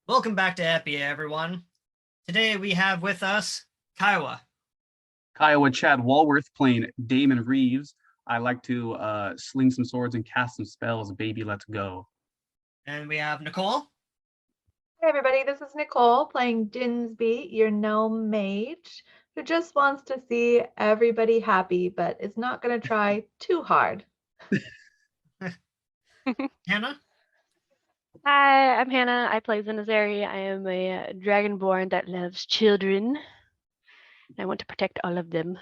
Welcome back to Epia, everyone. Today we have with us Kiowa. Kiowa Chad Walworth playing Damon Reeves. I like to sling some swords and cast some spells. Baby, let's go. And we have Nicole. Hey everybody, this is Nicole playing Dndbeyond, your gnome mage, who just wants to see everybody happy, but is not going to try too hard. Hannah. Hi, I'm Hannah. I play Zenazari. I am a dragonborn that loves children. I want to protect all of them.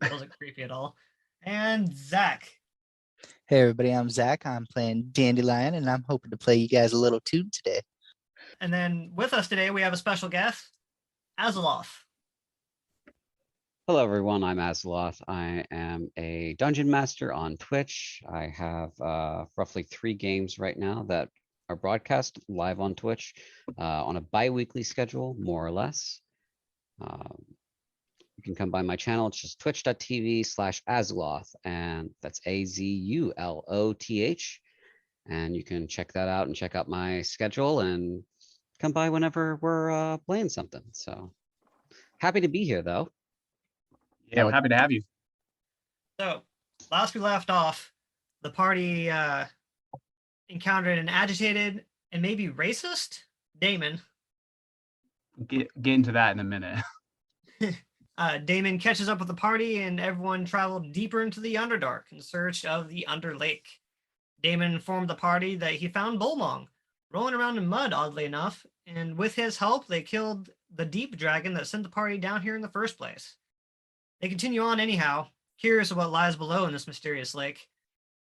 Wasn't creepy at all. And Zach. Hey everybody, I'm Zach. I'm playing Dandelion, and I'm hoping to play you guys a little tune today. And then with us today we have a special guest, Azuloth. Hello everyone, I'm Azuloth. I am a dungeon master on Twitch. I have roughly 3 games right now that are broadcast live on Twitch on a bi-weekly schedule, more or less. You can come by my channel. It's just twitch.tv/Azuloth, and that's AZULOTH. And you can check that out and check out my schedule and come by whenever we're playing something. So happy to be here though. Yeah, we're happy to have you. So last we left off, the party encountered an agitated and maybe racist Damon. Get into that in a minute. Damon catches up with the party and everyone traveled deeper into the Underdark in search of the Underlake. Damon informed the party that he found Bolmong rolling around in mud, oddly enough, and with his help, they killed the deep dragon that sent the party down here in the first place. They continue on anyhow, curious of what lies below in this mysterious lake.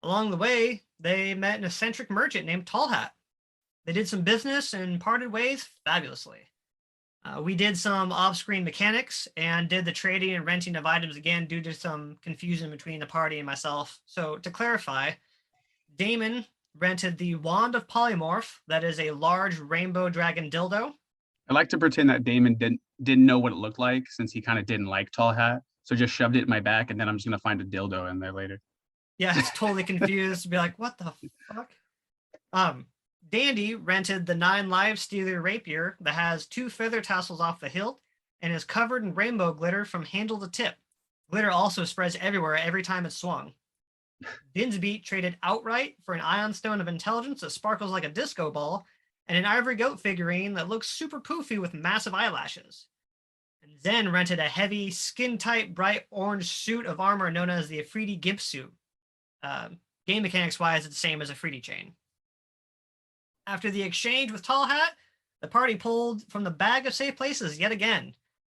Along the way, they met an eccentric merchant named Tall Hat. They did some business and parted ways fabulously. We did some off-screen mechanics and did the trading and renting of items again due to some confusion between the party and myself. So to clarify, Damon rented the Wand of Polymorph, that is a large rainbow dragon dildo. I like to pretend that Damon didn't know what it looked like since he kind of didn't like Tall Hat. So just shoved it in my back, and then I'm just gonna find a dildo in there later. Yeah, it's totally confused. Be like, what the fuck? Dandy rented the 9 Live Stealer rapier that has 2 feather tassels off the hilt and is covered in rainbow glitter from handle to tip. Glitter also spreads everywhere every time it's swung. Dndbeyond traded outright for an ion stone of intelligence that sparkles like a disco ball and an ivory goat figurine that looks super poofy with massive eyelashes. And Zen rented a heavy, skin-tight, bright orange suit of armor known as the Afridi Gimp suit. Game mechanics-wise, it's the same as a Afridi chain. After the exchange with Tall Hat, the party pulled from the bag of safe places yet again,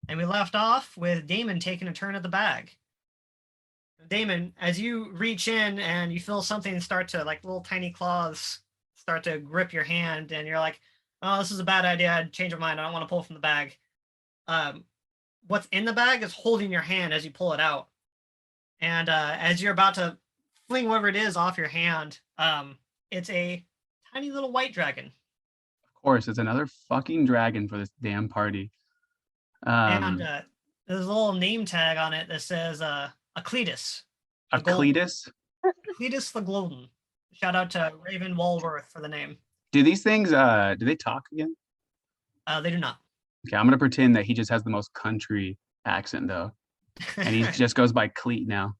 and we left off with Damon taking a turn at the bag. Damon, as you reach in and you feel something start to, like little tiny claws, start to grip your hand, and you're like, oh, this is a bad idea. I'd change my mind. I don't want to pull from the bag. What's in the bag is holding your hand as you pull it out. And as you're about to fling whatever it is off your hand, it's a tiny little white dragon. Of course, it's another fucking dragon for this damn party. And there's a little name tag on it that says Acletus. Acletus? Acletus the Golden. Shout out to Raven Walworth for the name. Do these things, do they talk again? They do not. Okay, I'm gonna pretend that he just has the most country accent though. And he just goes by Cleet now.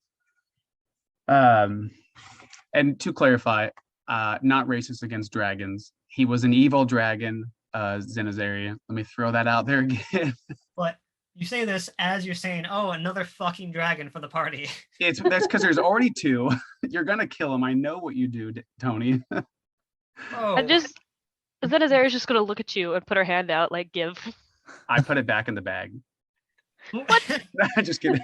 And to clarify, not racist against dragons. He was an evil dragon, Zenazari. Let me throw that out there again. But you say this as you're saying, oh, another fucking dragon for the party. That's because there's already 2. You're gonna kill him. I know what you do, Tony. Oh. Zenazari's just gonna look at you and put her hand out, like, give. I put it back in the bag. What? Just kidding.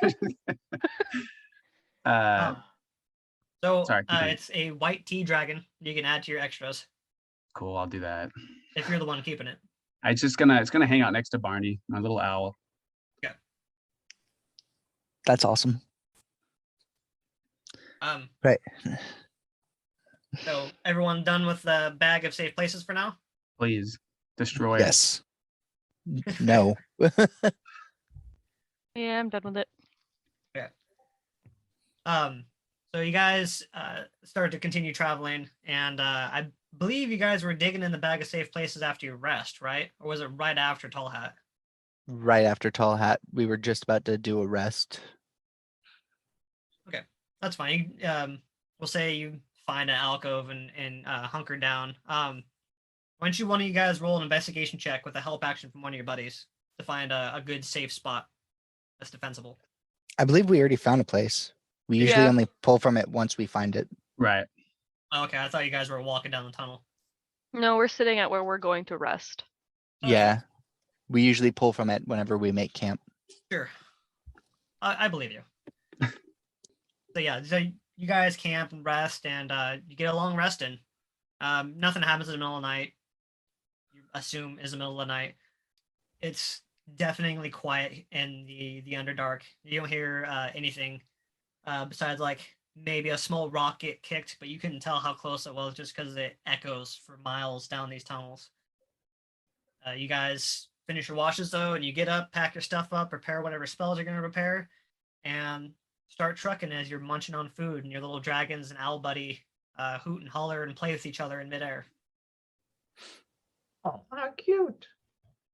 So sorry, it's a white tea dragon you can add to your extras cool, I'll do that. if you're the one keeping it. It's gonna hang out next to Barney, my little owl. Okay. That's awesome. Right. So everyone done with the bag of safe places for now? Please destroy Yes. No. Yeah, I'm done with it. Okay. So you guys start to continue traveling, and I believe you guys were digging in the bag of safe places after your rest, right? Or was it right after Tall Hat? Right after Tall Hat, we were just about to do a rest. That's fine. We'll say you find an alcove and hunker down. Why don't you one of you guys roll an investigation check with a help action from one of your buddies to find a good safe spot that's defensible. I believe we already found a place. We usually Yeah. only pull from it once we find it. Right. Oh, okay, I thought you guys were walking down the tunnel. No, we're sitting at where we're going to rest. Okay. Yeah. We usually pull from it whenever we make camp. Sure. I believe you. So yeah, so you guys camp and rest, and you get a long rest in. Nothing happens in the middle of the night. You assume is the middle of the night. It's deafeningly quiet in the Underdark. You don't hear anything besides like maybe a small rock get kicked, but you couldn't tell how close it was just because it echoes for miles down these tunnels. You guys finish your washes though, and you get up, pack your stuff up, prepare whatever spells you're going to prepare, and start trucking as you're munching on food, and your little dragons and owl buddy hoot and holler and play with each other in midair. Oh, how cute.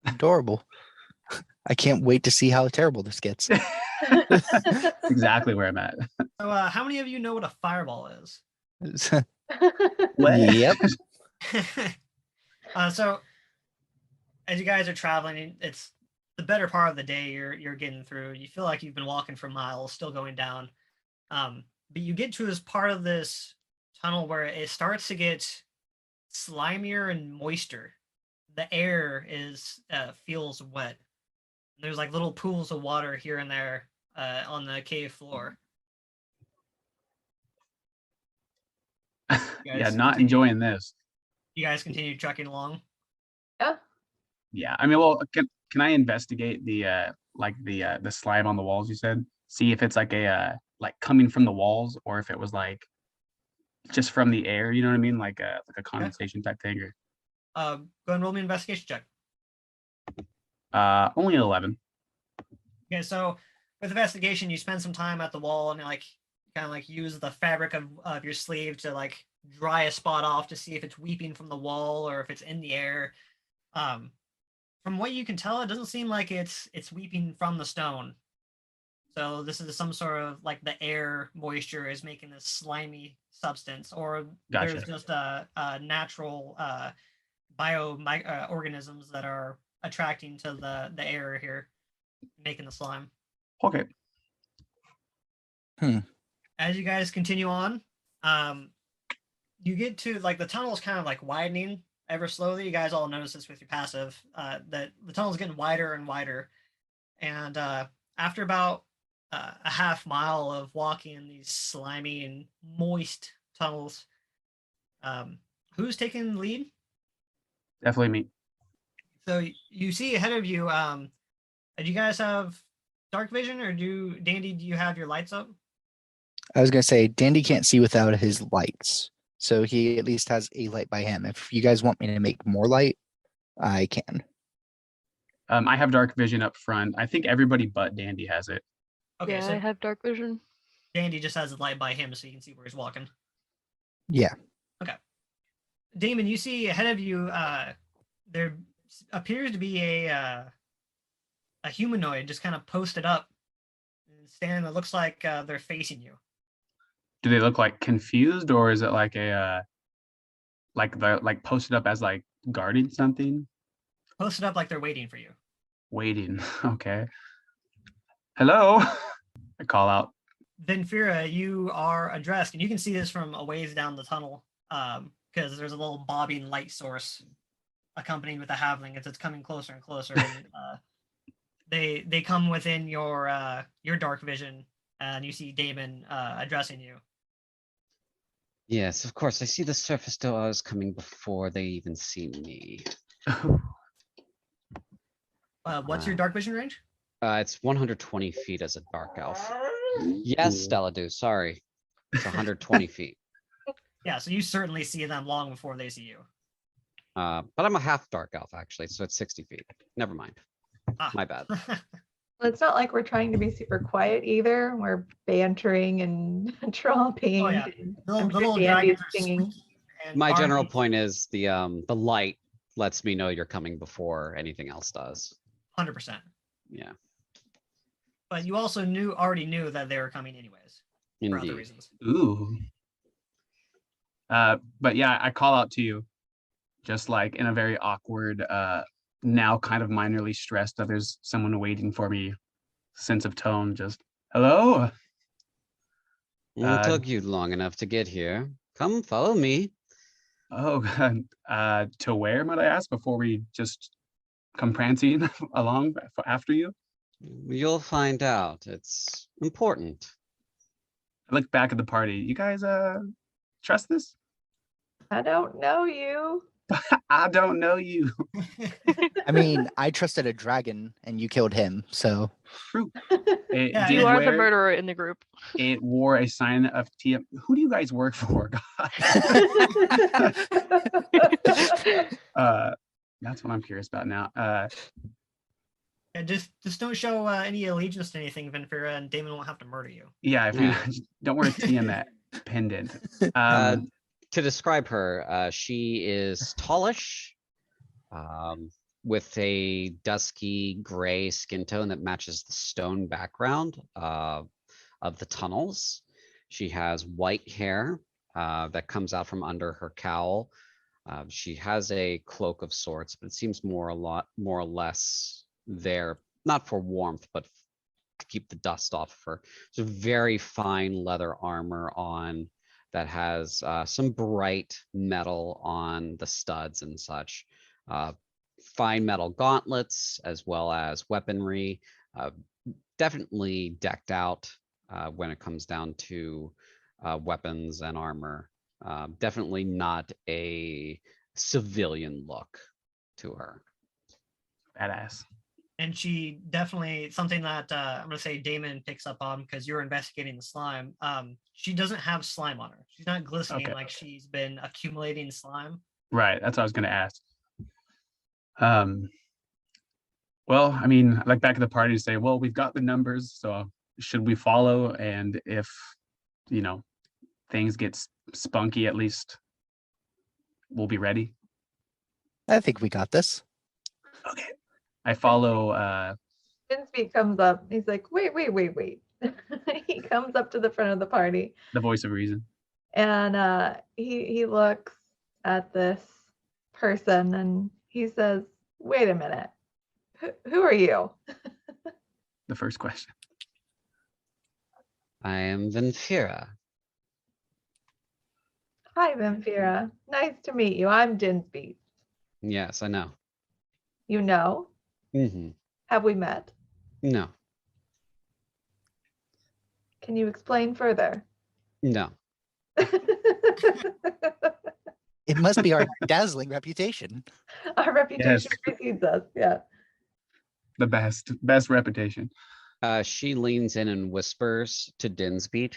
Adorable. I can't wait to see how terrible this gets. That's exactly where I'm at. So, how many of you know what a fireball is? Yep. So, as you guys are traveling, it's the better part of the day you're getting through. You feel like you've been walking for miles, still going down. But you get to this part of this tunnel where it starts to get slimier and moister. The air feels wet. There's like little pools of water here and there on the cave floor. You Yeah, guys not continue- enjoying this. You guys continue trekking along. Yeah. Yeah, I mean, well, can I investigate the slime on the walls? You said, see if it's like a like coming from the walls, or if it was like just from the air. You know what I mean, like a condensation type thing. Or Go ahead and roll me an investigation check. only an 11. Okay, so with investigation, you spend some time at the wall and like kind of like use the fabric of your sleeve to like dry a spot off to see if it's weeping from the wall or if it's in the air. From what you can tell, it doesn't seem like it's weeping from the stone. So this is some sort of like the air moisture is making this slimy substance, or Gotcha. there's just a natural organisms that are attracting to the air here, making the slime. Okay. As you guys continue on, you get to like the tunnel is kind of like widening ever slowly. You guys all notice this with your passive, that the tunnel is getting wider and wider. And after about a half mile of walking in these slimy and moist tunnels, who's taking the lead? Definitely me. So you see ahead of you, do you guys have dark vision, or Dandy, do you have your lights up? I was gonna say Dandy can't see without his lights, so he at least has a light by him. If you guys want me to make more light, I can. I have dark vision up front. I think everybody but Dandy has it. Okay, Yeah, so I have dark vision. Dandy just has a light by him so you can see where he's walking. Yeah. Damon, you see ahead of you, there appears to be a humanoid just kind of posted up and standing. It looks like they're facing you. Do they look like confused, or is it like a like posted up as like guarding something? Posted up like they're waiting for you. Waiting. Okay. Hello. I call out. Then Fira, you are addressed, and you can see this from a ways down the tunnel, because there's a little bobbing light source accompanied with a halfling as it's coming closer and closer. And they come within your dark vision, and you see Damon addressing you. Yes, of course. I see the surface doors coming before they even see me. What's your dark vision range? It's 120 feet as a dark elf. Yes, Stella do. Sorry. It's 120 feet. Yeah, so you certainly see them long before they see you. But I'm a half dark elf, actually, so it's 60 feet. Never mind. Ah. My bad. Well, it's not like we're trying to be super quiet either. We're bantering and dropping. Oh, yeah. and The I'm little sure Dandy's dragons are singing. squeaking And My general Arnie- point is the light lets me know you're coming before anything else does. 100%. Yeah, But you also already knew that they were coming anyways for other indeed. reasons. Ooh. But yeah, I call out to you, just like in a very awkward, now kind of minorly stressed that there's someone waiting for me sense of tone. Just hello. It took you long enough to get here. Come follow me. Oh, to where, might I ask, before we just come prancing along after you? You'll find out. It's important. I look back at the party. You guys trust this? I don't know you. I don't know you. I mean, I trusted a dragon and you killed him, so True. It Yeah, did You are the wear- murderer in the group. It wore a sign of TM. Who do you guys work for? God. That's what I'm curious about now. And just don't show any allegiance to anything, Venfira, and Damon won't have to murder you. Yeah, if Yeah. you don't wear a TM that pendant. To describe her, she is tallish, with a dusky gray skin tone that matches the stone background of the tunnels. She has white hair that comes out from under her cowl. She has a cloak of sorts, but it seems more or less there, not for warmth, but to keep the dust off of her. It's a very fine leather armor on that has some bright metal on the studs and such. Fine metal gauntlets as well as weaponry. Definitely decked out when it comes down to weapons and armor. Definitely not a civilian look to her. Badass. And she definitely, something that I'm going to say Damon picks up on because you're investigating the slime. She doesn't have slime on her. She's not glistening Okay. like she's been accumulating slime. Right. That's what I was going to ask. Well, I mean, I like back at the party to say, well, we've got the numbers, so should we follow? And if, things get spunky, at least we'll be ready. I think we got this. Okay. I follow. Dinsby comes up. He's like, wait. He comes up to the front of the party The voice of reason. and he looks at this person and he says, wait a minute. Who are you? The first question. I am Venfira. Hi, Vampira. Nice to meet you. I'm Dinsby. Yes, I know. You know? Hmm. Have we met? No, Can you explain further? no. It must be our dazzling reputation. Our reputation precedes us. Yeah. The best reputation. She leans in and whispers to Dinsbeat,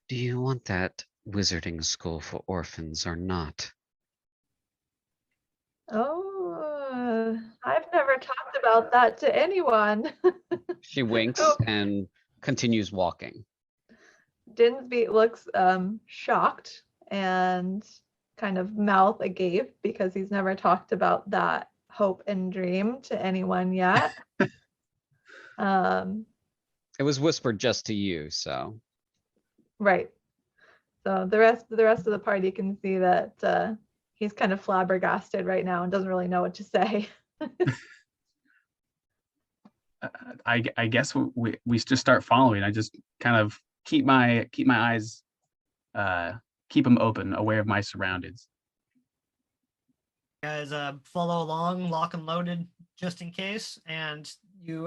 "Do you want that wizarding school for orphans or not?" Oh, I've never talked about that to anyone. She winks Oh. and continues walking. Dinsby looks shocked and kind of mouth agape because he's never talked about that hope and dream to anyone yet. It was whispered just to you, so Right. So the rest of the party can see that he's kind of flabbergasted right now and doesn't really know what to say. I guess we just start following. I just kind of keep my eyes, keep them open, aware of my surroundings. Guys, follow along, lock and loaded, just in case. And you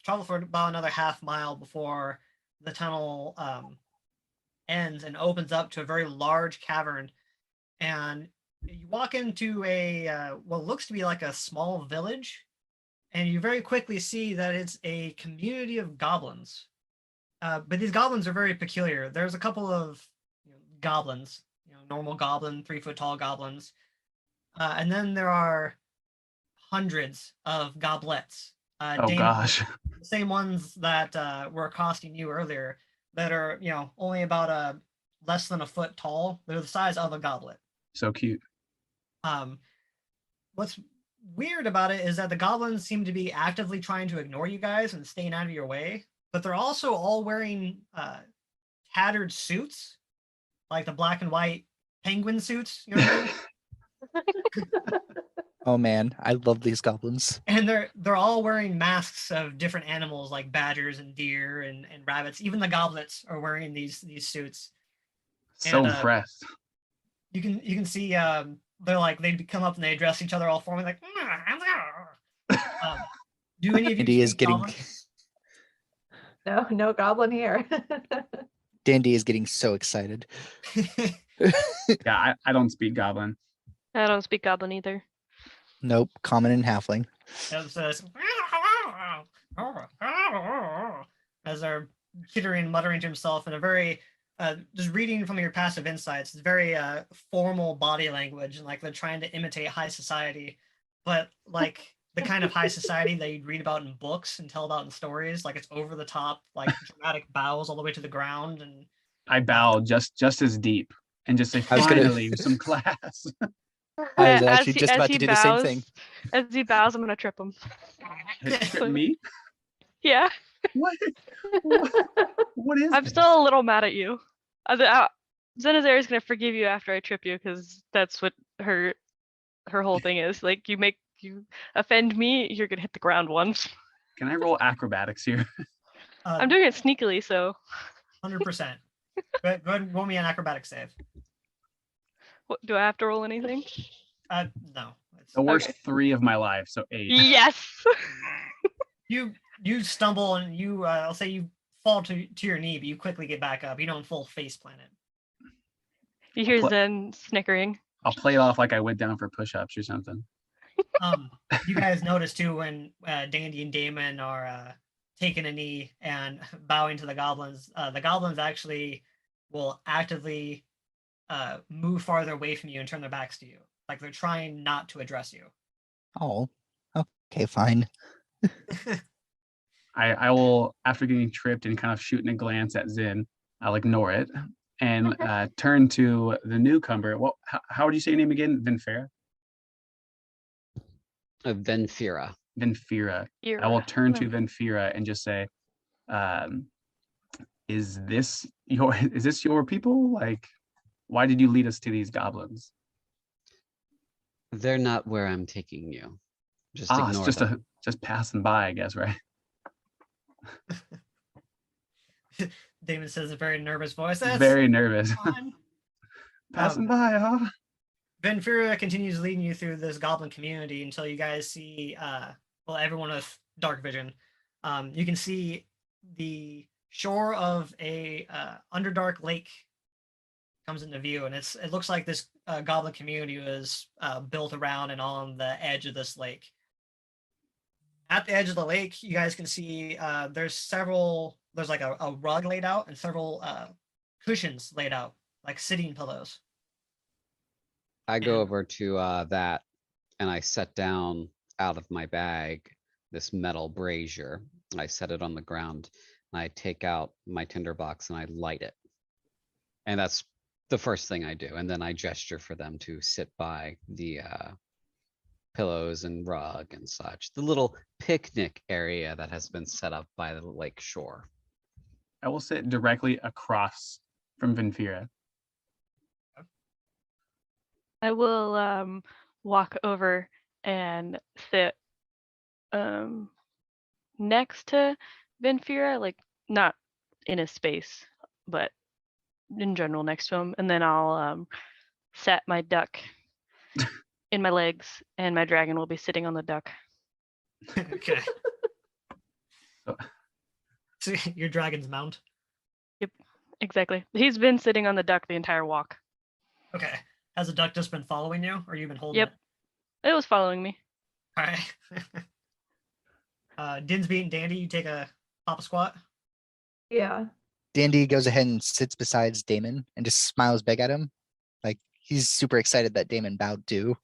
travel for about another half mile before the tunnel ends and opens up to a very large cavern. And you walk into a what looks to be like a small village, and you very quickly see that it's a community of goblins. But these goblins are very peculiar. There's a couple of goblins, normal goblin, 3-foot tall goblins. And then there are hundreds of goblets. Oh Damon, gosh. the same ones that were accosting you earlier that are, only about less than a foot tall. They're the size of a goblet. So cute. What's weird about it is that the goblins seem to be actively trying to ignore you guys and staying out of your way, but they're also all wearing tattered suits, like the black and white penguin suits. You know what I mean? Oh man, I love these goblins. And they're all wearing masks of different animals like badgers and deer and rabbits. Even the goblets are wearing these suits. So And, impressed. You can see they're like they come up and they address each other all formally like. Do any of you? Dandy is speak getting Goblin? No goblin here. Dandy is getting so excited. Yeah, I don't speak Goblin. I don't speak Goblin either. Nope, common and halfling. It says, as they're chittering, muttering to himself in a very, just reading from your passive insights, it's very formal body language, and like they're trying to imitate high society, but like the kind of high society that you'd read about in books and tell about in stories, like it's over the top, like dramatic bows all the way to the ground, and I bow just as deep and just say, I was gonna- finally, some class. I was As actually he- just as about he to do the same thing. As he bows, I'm gonna trip him. Trip me? Yeah, What? What is I'm this? still a little mad at you. Zenazar is gonna forgive you after I trip you because that's what her whole thing is. Like you offend me, you're gonna hit the ground once. Can I roll acrobatics here? I'm doing it sneakily, so 100%. Go ahead and roll me an acrobatic save. what, do I have to roll anything? No. It's, The worst Okay. 3 of my life, so 8. Yes. you stumble and you I'll say you fall to your knee, but you quickly get back up. You don't full face plant it. You hear Pl- Zen snickering. I'll play it off like I went down for push-ups or something. You guys notice too when Dandy and Damon are taking a knee and bowing to the goblins actually will actively move farther away from you and turn their backs to you, like they're trying not to address you. Oh, okay, fine. I will, after getting tripped and kind of shooting a glance at Zin, I'll ignore it and turn to the newcomer. Well, how would you say your name again? Venfera? Venfira. Venfira. I will turn to Venfira and just say, is this your people? Like, why did you lead us to these goblins? They're not where I'm taking you. Just ignore it's them. just passing by, I guess, right? Damon says in a very nervous voice. That's Very nervous. fine. Passing by, huh? Venfira continues leading you through this goblin community until you guys see, everyone with dark vision. You can see the shore of a Underdark Lake comes into view, and it looks like this goblin community was built around and on the edge of this lake. At the edge of the lake, you guys can see there's like a rug laid out and several cushions laid out, like sitting pillows. I go over to that and I set down out of my bag this metal brazier. I set it on the ground. And I take out my tinderbox and I light it. And that's the first thing I do. And then I gesture for them to sit by the pillows and rug and such. The little picnic area that has been set up by the lake shore. I will sit directly across from Venfira. I will walk over and sit next to Venfira, like not in his space, but in general next to him, and then I'll set my duck in my legs, and my dragon will be sitting on the duck. Okay. So your dragon's mount. Exactly. He's been sitting on the duck the entire walk. Okay. Has the duck just been following you, or you've been holding Yep. it? It was following me. All right. Dndbeyond and Dandy, you take a pop squat. Yeah. Dandy goes ahead and sits beside Damon and just smiles big at him. Like he's super excited that Damon bowed too.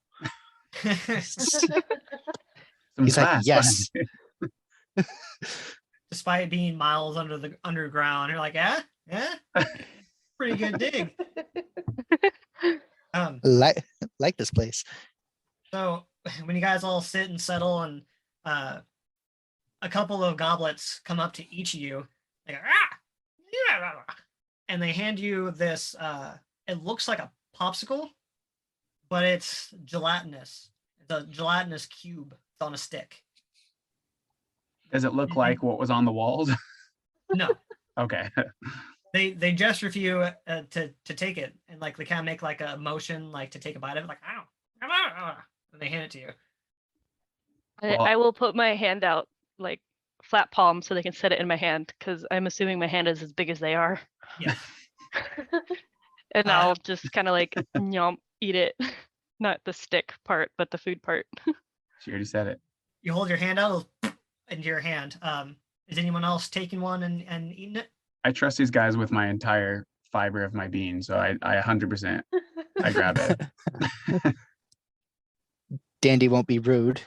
Some He's like, class, yes. Despite being miles under the underground, you're like, yeah, pretty good dig. Like this place. So when you guys all sit and settle, and a couple of goblets come up to each of you, they go, "Ah!" and they hand you this. It looks like a popsicle, but it's gelatinous. It's a gelatinous cube. It's on a stick. Does it look like what was on the walls? No, Okay. they gesture for you to take it, and like they kind of make like a motion, like to take a bite of it, like ow, and they hand it to you. Well- I will put my hand out like flat palm so they can set it in my hand because I'm assuming my hand is as big as they are. Yeah. And Uh, I'll just kind of like yomp, eat it. Not the stick part, but the food part. She already said it. You hold your hand out into your hand. Is anyone else taking one and eating it? I trust these guys with my entire fiber of my being, so I 100% I grab it. Dandy won't be rude.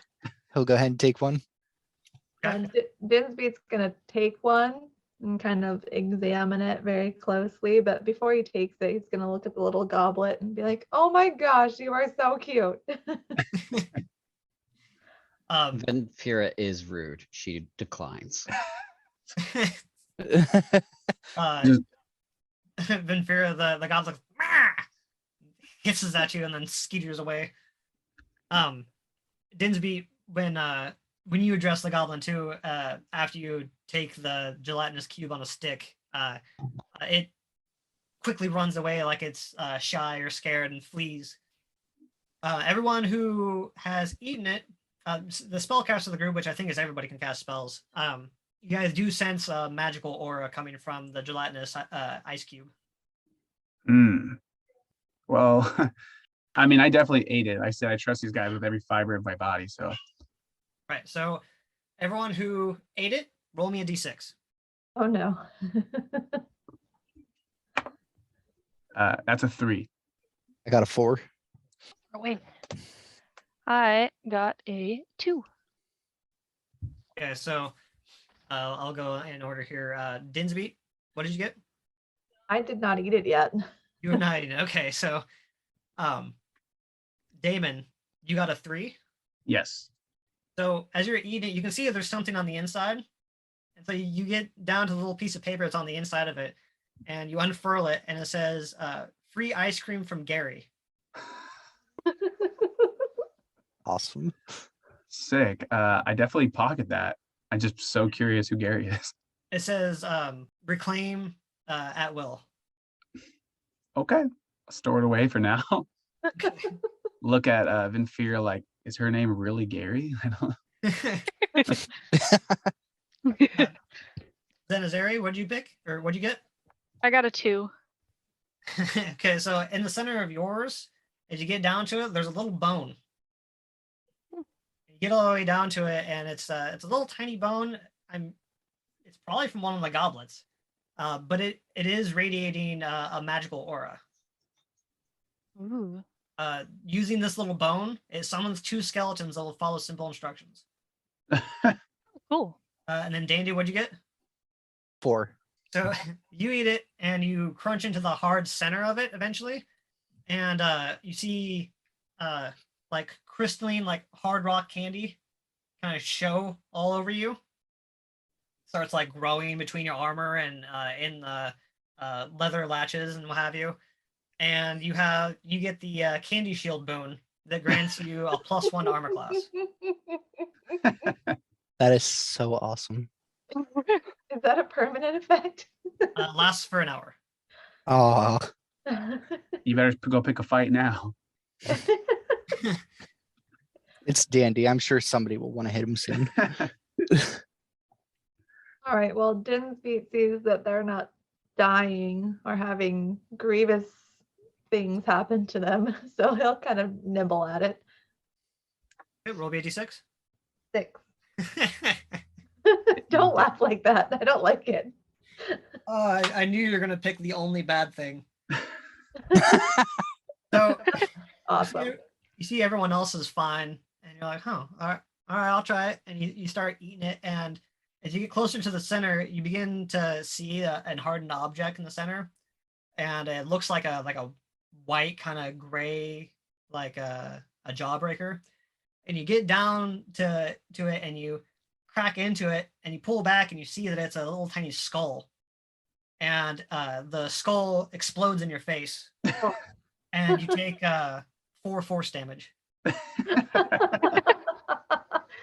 He'll go ahead and take one. And Dinsby's gonna take one and kind of examine it very closely, but before he takes it, he's gonna look at the little goblet and be like, "Oh my gosh, you are so cute." Venfira is rude. She declines. Venfira, the goblet, hisses at you and then skeeters away. Dinsby, when you address the goblin too, after you take the gelatinous cube on a stick, it quickly runs away like it's shy or scared and flees. Everyone who has eaten it, the spellcaster of the group, which I think is everybody can cast spells, you guys do sense a magical aura coming from the gelatinous ice cube. Well, I mean, I definitely ate it. I said I trust these guys with every fiber of my body. So Right. So everyone who ate it, roll me a d6. Oh no. that's a 3. I got a 4. Oh, wait. I got a 2. Okay, so I'll go in order here. Dinsby, what did you get? I did not eat it yet. You were not eating it. Okay, so Damon, you got a 3. Yes. So as you're eating it, you can see that there's something on the inside. And so you get down to the little piece of paper that's on the inside of it, and you unfurl it, and it says, free ice cream from Gary. Awesome. Sick. I definitely pocket that. I'm just so curious who Gary is. It says, reclaim at will. Okay. Store it away for now. Look at Venfira like, is her name really Gary? I don't. Zenazari, what'd you pick? Or what'd you get? I got a 2. Okay, so in the center of yours, as you get down to it, there's a little bone. You get all the way down to it, and it's a little tiny bone. It's probably from one of the goblets, but it is radiating a magical aura. Ooh. Using this little bone, it summons 2 skeletons that will follow simple instructions. Cool. And then Dandy, what'd you get? 4. So you eat it and you crunch into the hard center of it eventually, and you see like crystalline, like hard rock candy kind of show all over you. Starts like growing between your armor and in the leather latches and what have you. And you get the candy shield boon that grants you a +1 armor class. That is so awesome. Is that a permanent effect? Lasts for an hour. Oh, You better go pick a fight now. it's Dandy. I'm sure somebody will want to hit him soon. All right, well, Dinsby sees that they're not dying or having grievous things happen to them, so he'll kind of nibble at it. Okay, roll me a d6. 6. Don't laugh like that. I don't like it. I knew you were gonna pick the only bad thing. So Awesome. you see everyone else is fine, and you're like, huh, all right, I'll try it. And you start eating it, and as you get closer to the center, you begin to see an hardened object in the center, and it looks like a white, kind of gray, like a jawbreaker. And you get down to it and you crack into it and you pull back and you see that it's a little tiny skull. And the skull explodes in your face. And you take 4 force damage.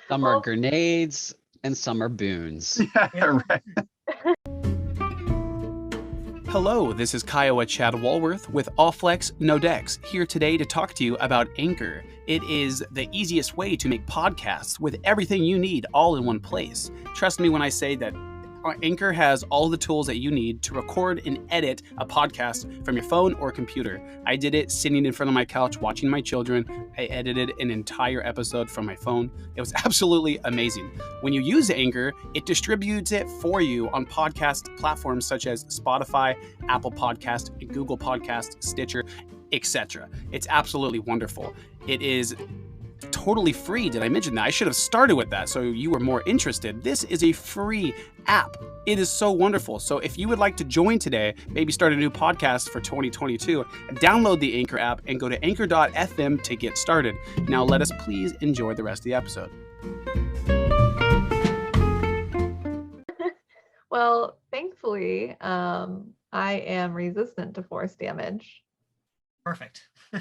Some are grenades and some are boons. Yeah, right. Hello, this is Kiowa Chad Walworth with Allflex No Dex, here today to talk to you about Anchor. It is the easiest way to make podcasts with everything you need all in one place. Trust me when I say that Anchor has all the tools that you need to record and edit a podcast from your phone or computer. I did it sitting in front of my couch watching my children. I edited an entire episode from my phone. It was absolutely amazing. When you use Anchor, it distributes it for you on podcast platforms such as Spotify, Apple Podcast, Google Podcast, Stitcher, etc. It's absolutely wonderful. It is totally free. Did I mention that? I should have started with that so you were more interested. This is a free app. It is so wonderful. So if you would like to join today, maybe start a new podcast for 2022, download the Anchor app and go to anchor.fm to get started. Now let us please enjoy the rest of the episode. Well, thankfully, I am resistant to force damage. Perfect. So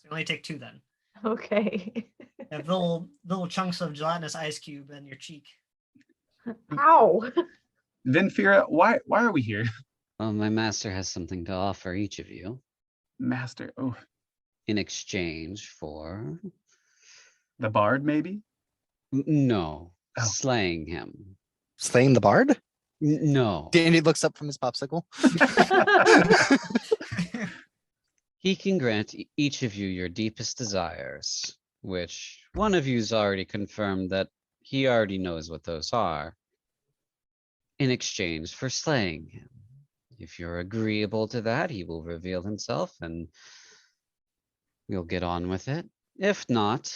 you only take 2 then. Okay. You have little chunks of gelatinous ice cube in your cheek. Ow. Venfira, why are we here? Well, my master has something to offer each of you Master, oh, in exchange for the bard maybe? no, Oh. slaying him. Slaying the bard? No, Dandy looks up from his popsicle. he can grant each of you your deepest desires, which one of you's already confirmed that he already knows what those are, in exchange for slaying him. If you're agreeable to that, he will reveal himself and we'll get on with it. If not,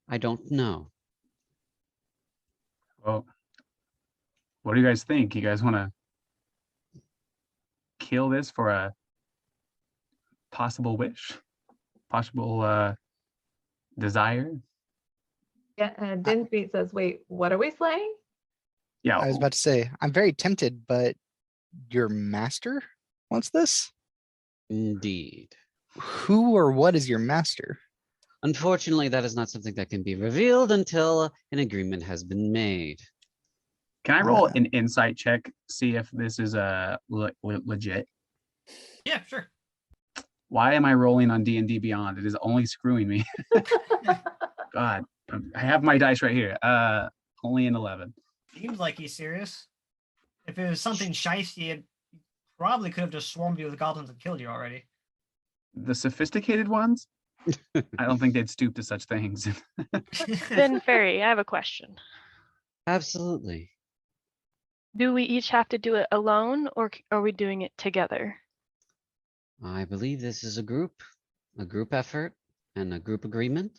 I don't know. Well, what do you guys think? You guys want to kill this for a possible possible desire? Yeah, and Dndbeyond says, wait, what are we slaying? Yeah, I was about to say, I'm very tempted, but your master wants this? Indeed. Who or what is your master? Unfortunately, that is not something that can be revealed until an agreement has been made. can I roll an insight check, see if this is legit? Yeah, sure. Why am I rolling on Dndbeyond? It is only screwing me. God, I have my dice right here. Only an 11. Seems like he's serious. If it was something shiesty, it probably could have just swarmed you with goblins and killed you already. The sophisticated ones? I don't think they'd stoop to such things. Then Fairy, I have a question. Absolutely. Do we each have to do it alone, or are we doing it together? I believe this is a group effort, and a group agreement.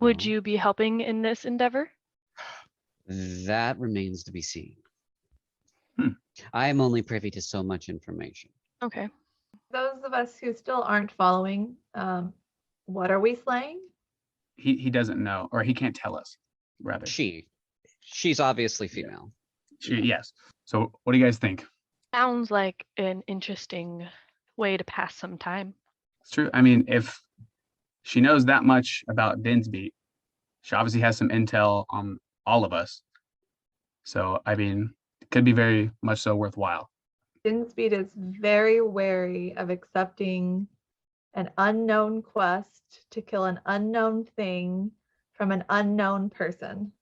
Would Well, you be helping in this endeavor? That remains to be seen. Hmm. I am only privy to so much information. Okay. Those of us who still aren't following, what are we slaying? He doesn't know, or he can't tell us, rather. She's obviously female. Yes. So what do you guys think? Sounds like an interesting way to pass some time. It's true. I mean, if she knows that much about Dndbeyond, she obviously has some intel on all of us. So, I mean, it could be very much so worthwhile. Dndbeyond is very wary of accepting an unknown quest to kill an unknown thing from an unknown person.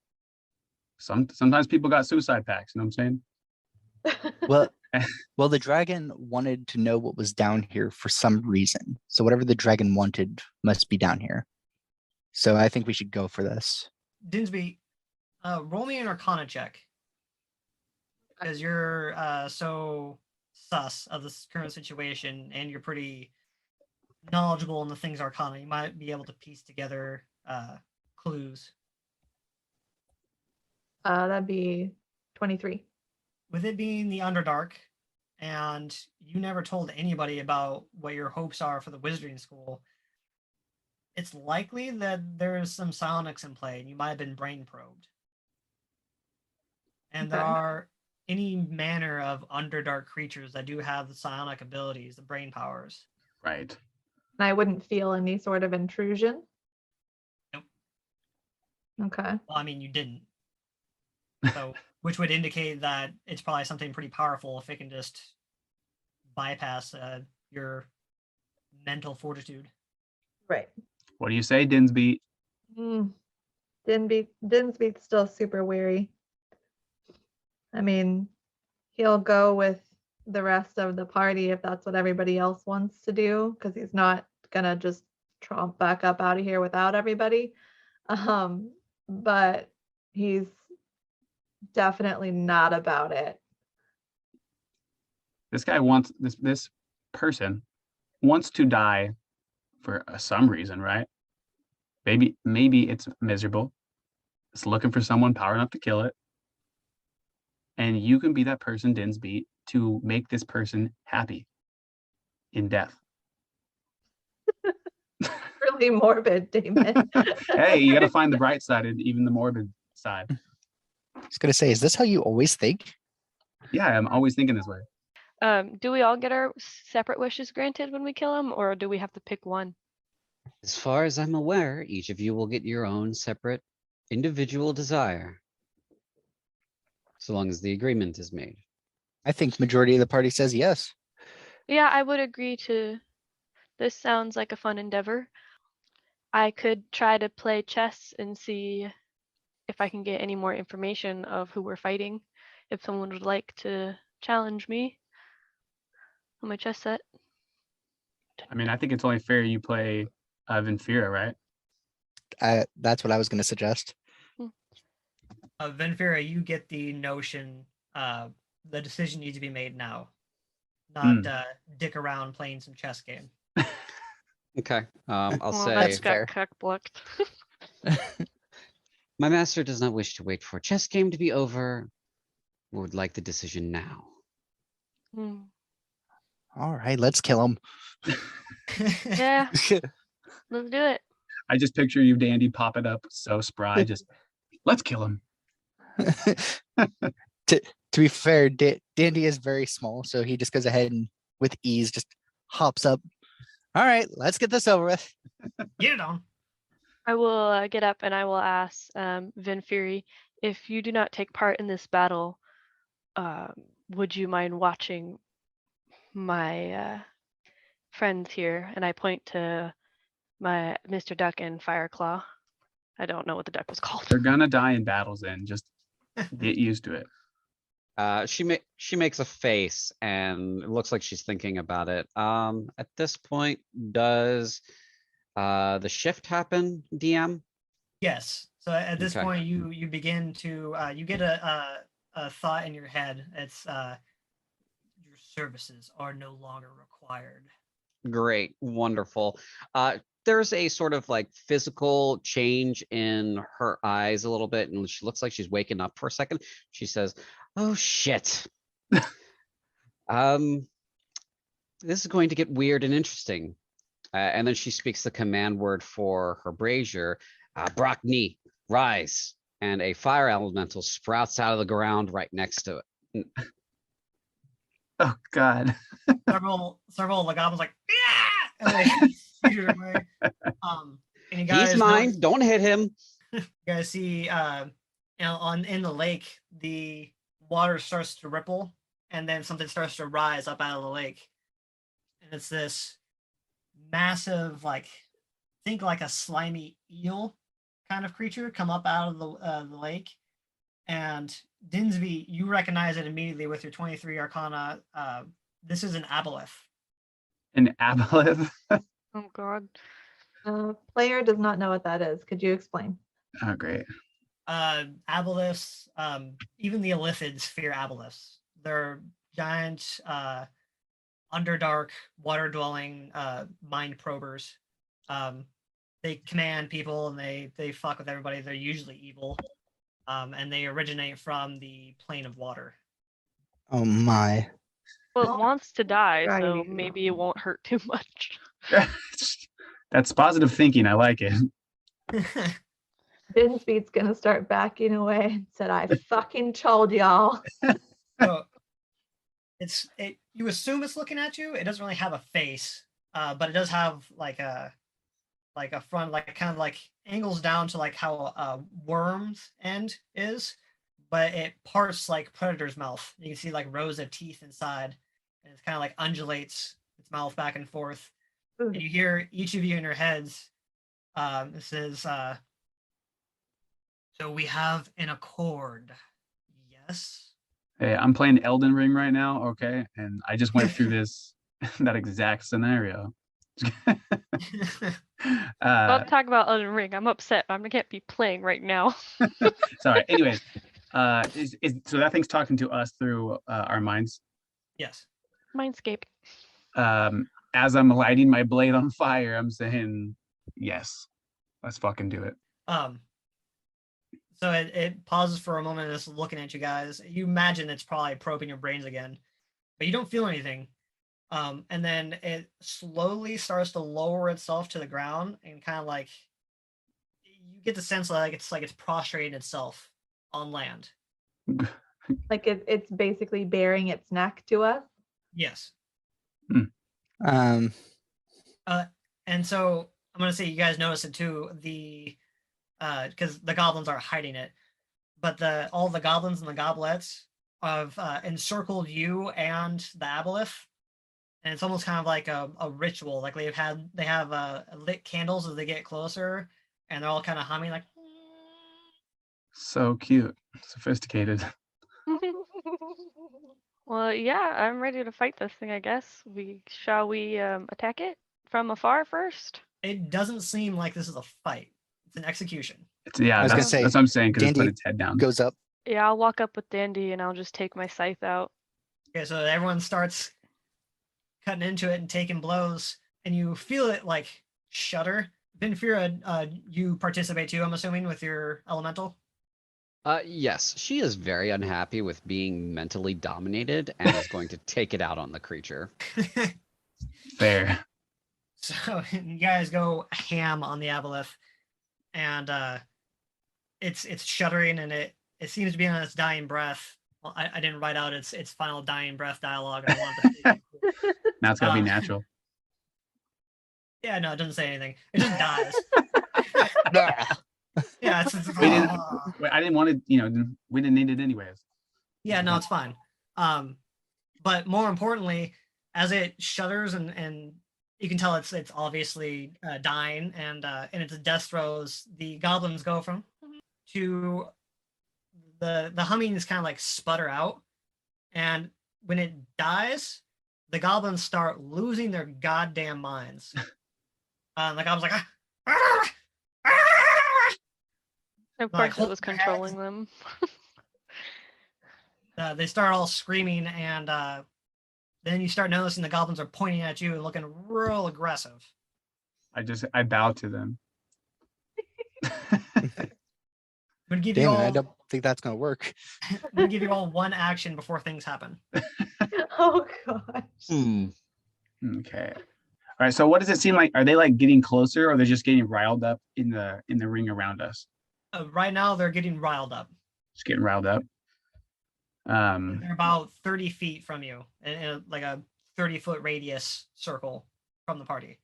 Sometimes people got suicide pacts, you know what I'm saying? Well, the dragon wanted to know what was down here for some reason. So whatever the dragon wanted must be down here. So I think we should go for this. Dndbeyond, roll me an Arcana check. Because you're so sus of this current situation and you're pretty knowledgeable in the things Arcana. You might be able to piece together clues. That'd be 23. With it being the Underdark, and you never told anybody about what your hopes are for the wizarding school, it's likely that there's some psionics in play and you might have been brain probed. And there Okay. are any manner of underdark creatures that do have the psionic abilities, the brain powers. Right. And I wouldn't feel any sort of intrusion. Nope. Okay. Well, I mean, you didn't. So, which would indicate that it's probably something pretty powerful if it can just bypass your mental fortitude. Right. What do you say, Dinsby? Dinsby's still super weary. I mean, he'll go with the rest of the party if that's what everybody else wants to do, because he's not gonna just tromp back up out of here without everybody. But he's definitely not about it. This guy wants this person wants to die for some reason, right? Maybe it's miserable. It's looking for someone power enough to kill it. And you can be that person, Dinsby, to make this person happy in death. Really morbid, Damon. Hey, you got to find the bright side and even the morbid side. I was gonna say, is this how you always think? Yeah, I'm always thinking this way. Do we all get our separate wishes granted when we kill him, or do we have to pick one? As far as I'm aware, each of you will get your own separate individual desire. So long as the agreement is made. I think majority of the party says yes. Yeah, I would agree to. This sounds like a fun endeavor. I could try to play chess and see if I can get any more information of who we're fighting. If someone would like to challenge me on my chess set. I mean, I think it's only fair you play Vinfira, right? That's what I was gonna suggest. Venfira, you get the notion the decision needs to be made now, not dick around playing some chess game. Okay. I'll Well, say that's fair. got cock blocked. my master does not wish to wait for a chess game to be over. Would like the decision now. Hmm. All right, let's kill him. Yeah, let's do it. I just picture you, Dandy, popping up so spry. Just let's kill him. to be fair, Dandy is very small, so he just goes ahead and with ease just hops up. All right, let's get this over with. Get it on. I will get up and I will ask Vin Fury, if you do not take part in this battle, would you mind watching my friends here? And I point to my Mr. Duck and Fireclaw. I don't know what the duck was called. They're gonna die in battles, then just get used to it. She makes a face and it looks like she's thinking about it. At this point, does the shift happen, DM? Yes. So at this Okay. point, you begin to you get a thought in your head. It's your services are no longer required. Great, wonderful. There's a sort of like physical change in her eyes a little bit, and she looks like she's waking up for a second. She says, "Oh shit." This is going to get weird and interesting. And then she speaks the command word for her brazier, Brockney, rise. And a fire elemental sprouts out of the ground right next to it. Oh God. Several of the goblins like, yeah, and they shoot away. And you guys He's mine. Don't hit him. You guys see, in the lake, the water starts to ripple, and then something starts to rise up out of the lake, and it's this massive, think like a slimy eel kind of creature come up out of the lake. And Dinsby, you recognize it immediately with your 23 Arcana. This is an aboleth. An aboleth? Oh God. Player does not know what that is. Could you explain? Oh, great. Aboleths, even the Illithids fear aboleths. They're giant, underdark, water-dwelling mind probers. They command people and they fuck with everybody. They're usually evil. And they originate from the plane of water. Oh my. Well, it wants to die, so Right. maybe it won't hurt too much. That's positive thinking. I like it. Dinsbeat's gonna start backing away and said, I fucking told y'all. So you assume it's looking at you. It doesn't really have a face, but it does have like a front, like kind of like angles down to like how a worm's end is, but it parts like Predator's mouth. You can see like rows of teeth inside, and it's kind of like undulates its mouth back and forth. Ooh. And you hear each of you in your heads. It says, "So we have an accord." Yes. Hey, I'm playing Elden Ring right now, okay? And I just went through this that exact scenario. Don't talk about Elden Ring. I'm upset. I can't be playing right now. Sorry. Anyways, so that thing's talking to us through our minds. Yes. Mindscape. As I'm lighting my blade on fire, I'm saying, yes, let's fucking do it. So it pauses for a moment and it's looking at you guys. You imagine it's probably probing your brains again, but you don't feel anything. And then it slowly starts to lower itself to the ground and kind of like you get the sense like it's prostrating itself on land. Like it's basically baring its neck to us. Yes. Um, And so I'm gonna say you guys notice it too. Because the goblins are hiding it, but all the goblins and the goblets have encircled you and the aboleth, and it's almost kind of like a ritual. Like they have lit candles as they get closer, and they're all kind of humming like. So cute, sophisticated. Well, yeah, I'm ready to fight this thing, I guess. Shall we attack it from afar first? It doesn't seem like this is a fight. It's an execution. Yeah, I was gonna that's say, what I'm saying because it's Dandy putting its head down. goes up. Yeah, I'll walk up with Dandy and I'll just take my scythe out. Okay, so everyone starts cutting into it and taking blows, and you feel it like shudder. Benfira, you participate too, I'm assuming, with your elemental. Yes, she is very unhappy with being mentally dominated and is going to take it out on the creature. Fair. So you guys go ham on the aboleth, and it's shuddering, and it seems to be on its dying breath. Well, I didn't write out its final dying breath dialogue. I wanted to Now it's gotta be natural. Yeah, no, it doesn't say anything. It just dies. Yeah, it's I didn't want to, we didn't need it anyways. Yeah, no, it's fine. But more importantly, as it shudders and you can tell it's obviously dying, and in its death throes, the goblins go from to the humming is kind of like sputter out, and when it dies, the goblins start losing their goddamn minds. Like I was like, Of Like, course, it was hold their controlling them. they start all screaming, and then you start noticing the goblins are pointing at you and looking real aggressive. I bow to them. I'm gonna give Damn you it, I all. don't think that's gonna work. I'm gonna give you all one action before things happen. Oh gosh. Okay. All right. So what does it seem like? Are they like getting closer, or they're just getting riled up in the ring around us? Right now, they're getting riled up. Just getting riled up. They're about 30 feet from you, in like a 30-foot radius circle from the party.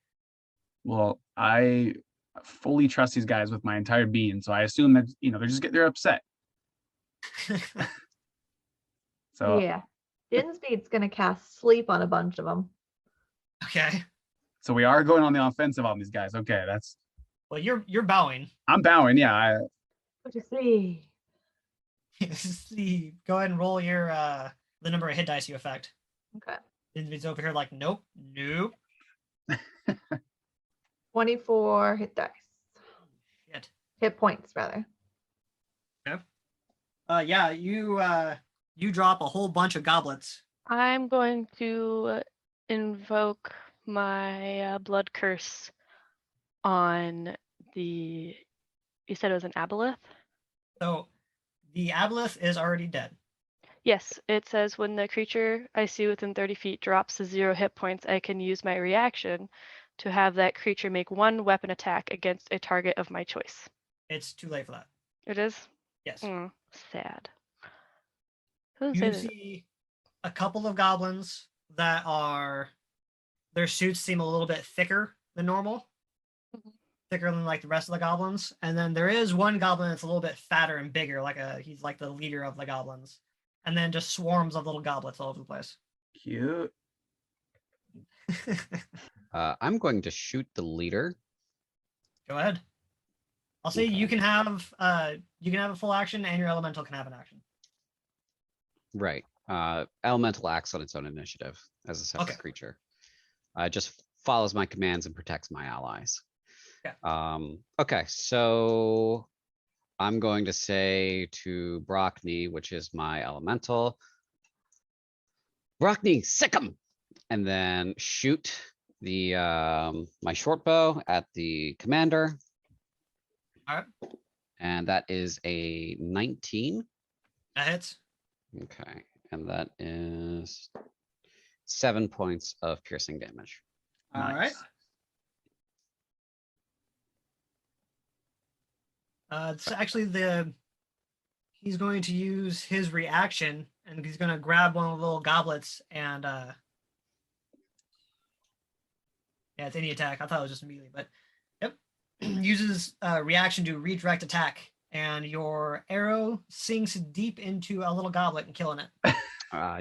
Well, I fully trust these guys with my entire being, so I assume that they're upset. So Yeah. Dinsbeat's gonna cast sleep on a bunch of them. Okay. So we are going on the offensive on these guys. Okay, that's. Well, you're bowing. I'm bowing. Yeah. What you see? See, go ahead and roll your the number of hit dice you affect. Okay. It's over here like nope. 24 hit dice. Shit. Hit points rather. Yeah, you drop a whole bunch of goblets. I'm going to invoke my blood curse on the. You said it was an aboleth? So the aboleth is already dead. Yes, it says when the creature I see within 30 feet drops to 0 hit points, I can use my reaction to have that creature make 1 weapon attack against a target of my choice. It's too late for that. It is? Yes. Sad. Doesn't You say do that. see a couple of goblins that are their suits seem a little bit thicker than normal. Thicker than like the rest of the goblins. And then there is one goblin that's a little bit fatter and bigger, he's like the leader of the goblins. And then just swarms of little goblets all over the place. Cute. I'm going to shoot the leader. Go ahead. I'll say you Okay. can have a full action and your elemental can have an action. Right. Elemental acts on its own initiative as a separate Okay. creature. Just follows my commands and protects my allies. Yeah. Okay, so I'm going to say to Brockney, which is my elemental, Brockney, sick 'em, and then shoot the my short bow at the commander. All right. And that is a 19. That hits. Okay, and that is 7 points of piercing damage. All right. Nice. It's actually he's going to use his reaction and he's going to grab one of the little goblets and yeah, it's any attack. I thought it was just immediately, but yep. Uses reaction to redirect attack and your arrow sinks deep into a little goblet and killing it.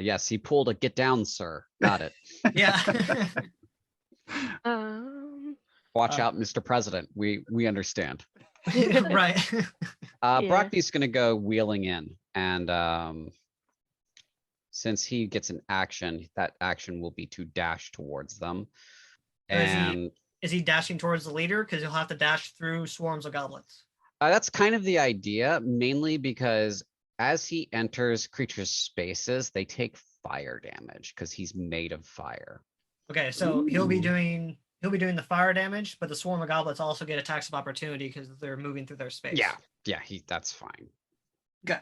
Yes, he pulled a get down, sir. Got it. Yeah. Watch out, Mr. President. We understand. Right. Yeah. Brockney's gonna go wheeling in, and since he gets an action, that action will be to dash towards them. And Is he dashing towards the leader? Because he'll have to dash through swarms of goblets. that's kind of the idea, mainly because as he enters creatures' spaces, they take fire damage because he's made of fire. Okay, so he'll be Ooh. doing the fire damage, but the swarm of goblets also get attacks of opportunity because they're moving through their space. Yeah, that's fine. Okay.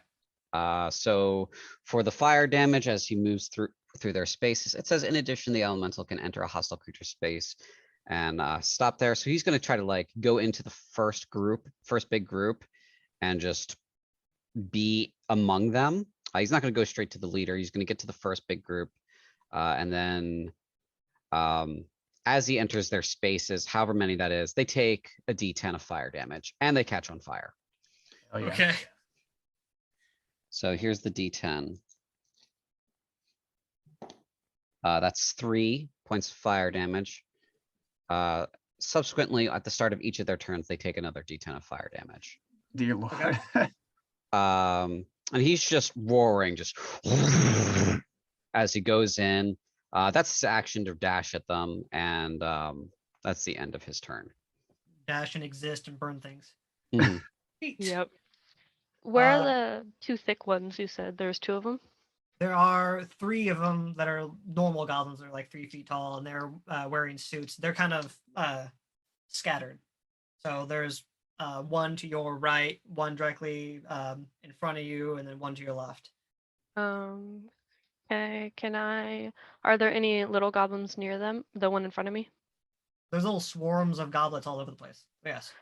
So for the fire damage as he moves through their spaces, it says in addition, the elemental can enter a hostile creature space and stop there. So he's going to try to like go into the first big group, and just be among them. He's not going to go straight to the leader. He's going to get to the first big group, and then as he enters their spaces, however many that is, they take a D10 of fire damage and they catch on fire. Oh, yeah. Okay. So here's the D10. That's 3 points of fire damage. Subsequently, at the start of each of their turns, they take another D10 of fire damage. Dear Lord. Okay. And he's just roaring, just as he goes in. That's his action to dash at them, and that's the end of his turn. Dash and exist and burn things. Mhm. Neat. Yep. Where Uh, are the 2 thick ones you said? There's 2 of them? There are 3 of them that are normal goblins. They're like 3 feet tall, and they're wearing suits. They're kind of scattered. So there's 1 to your right, 1 directly in front of you, and then 1 to your left. Okay, are there any little goblins near them? The one in front of me? There's little swarms of goblets all over the place. Yes.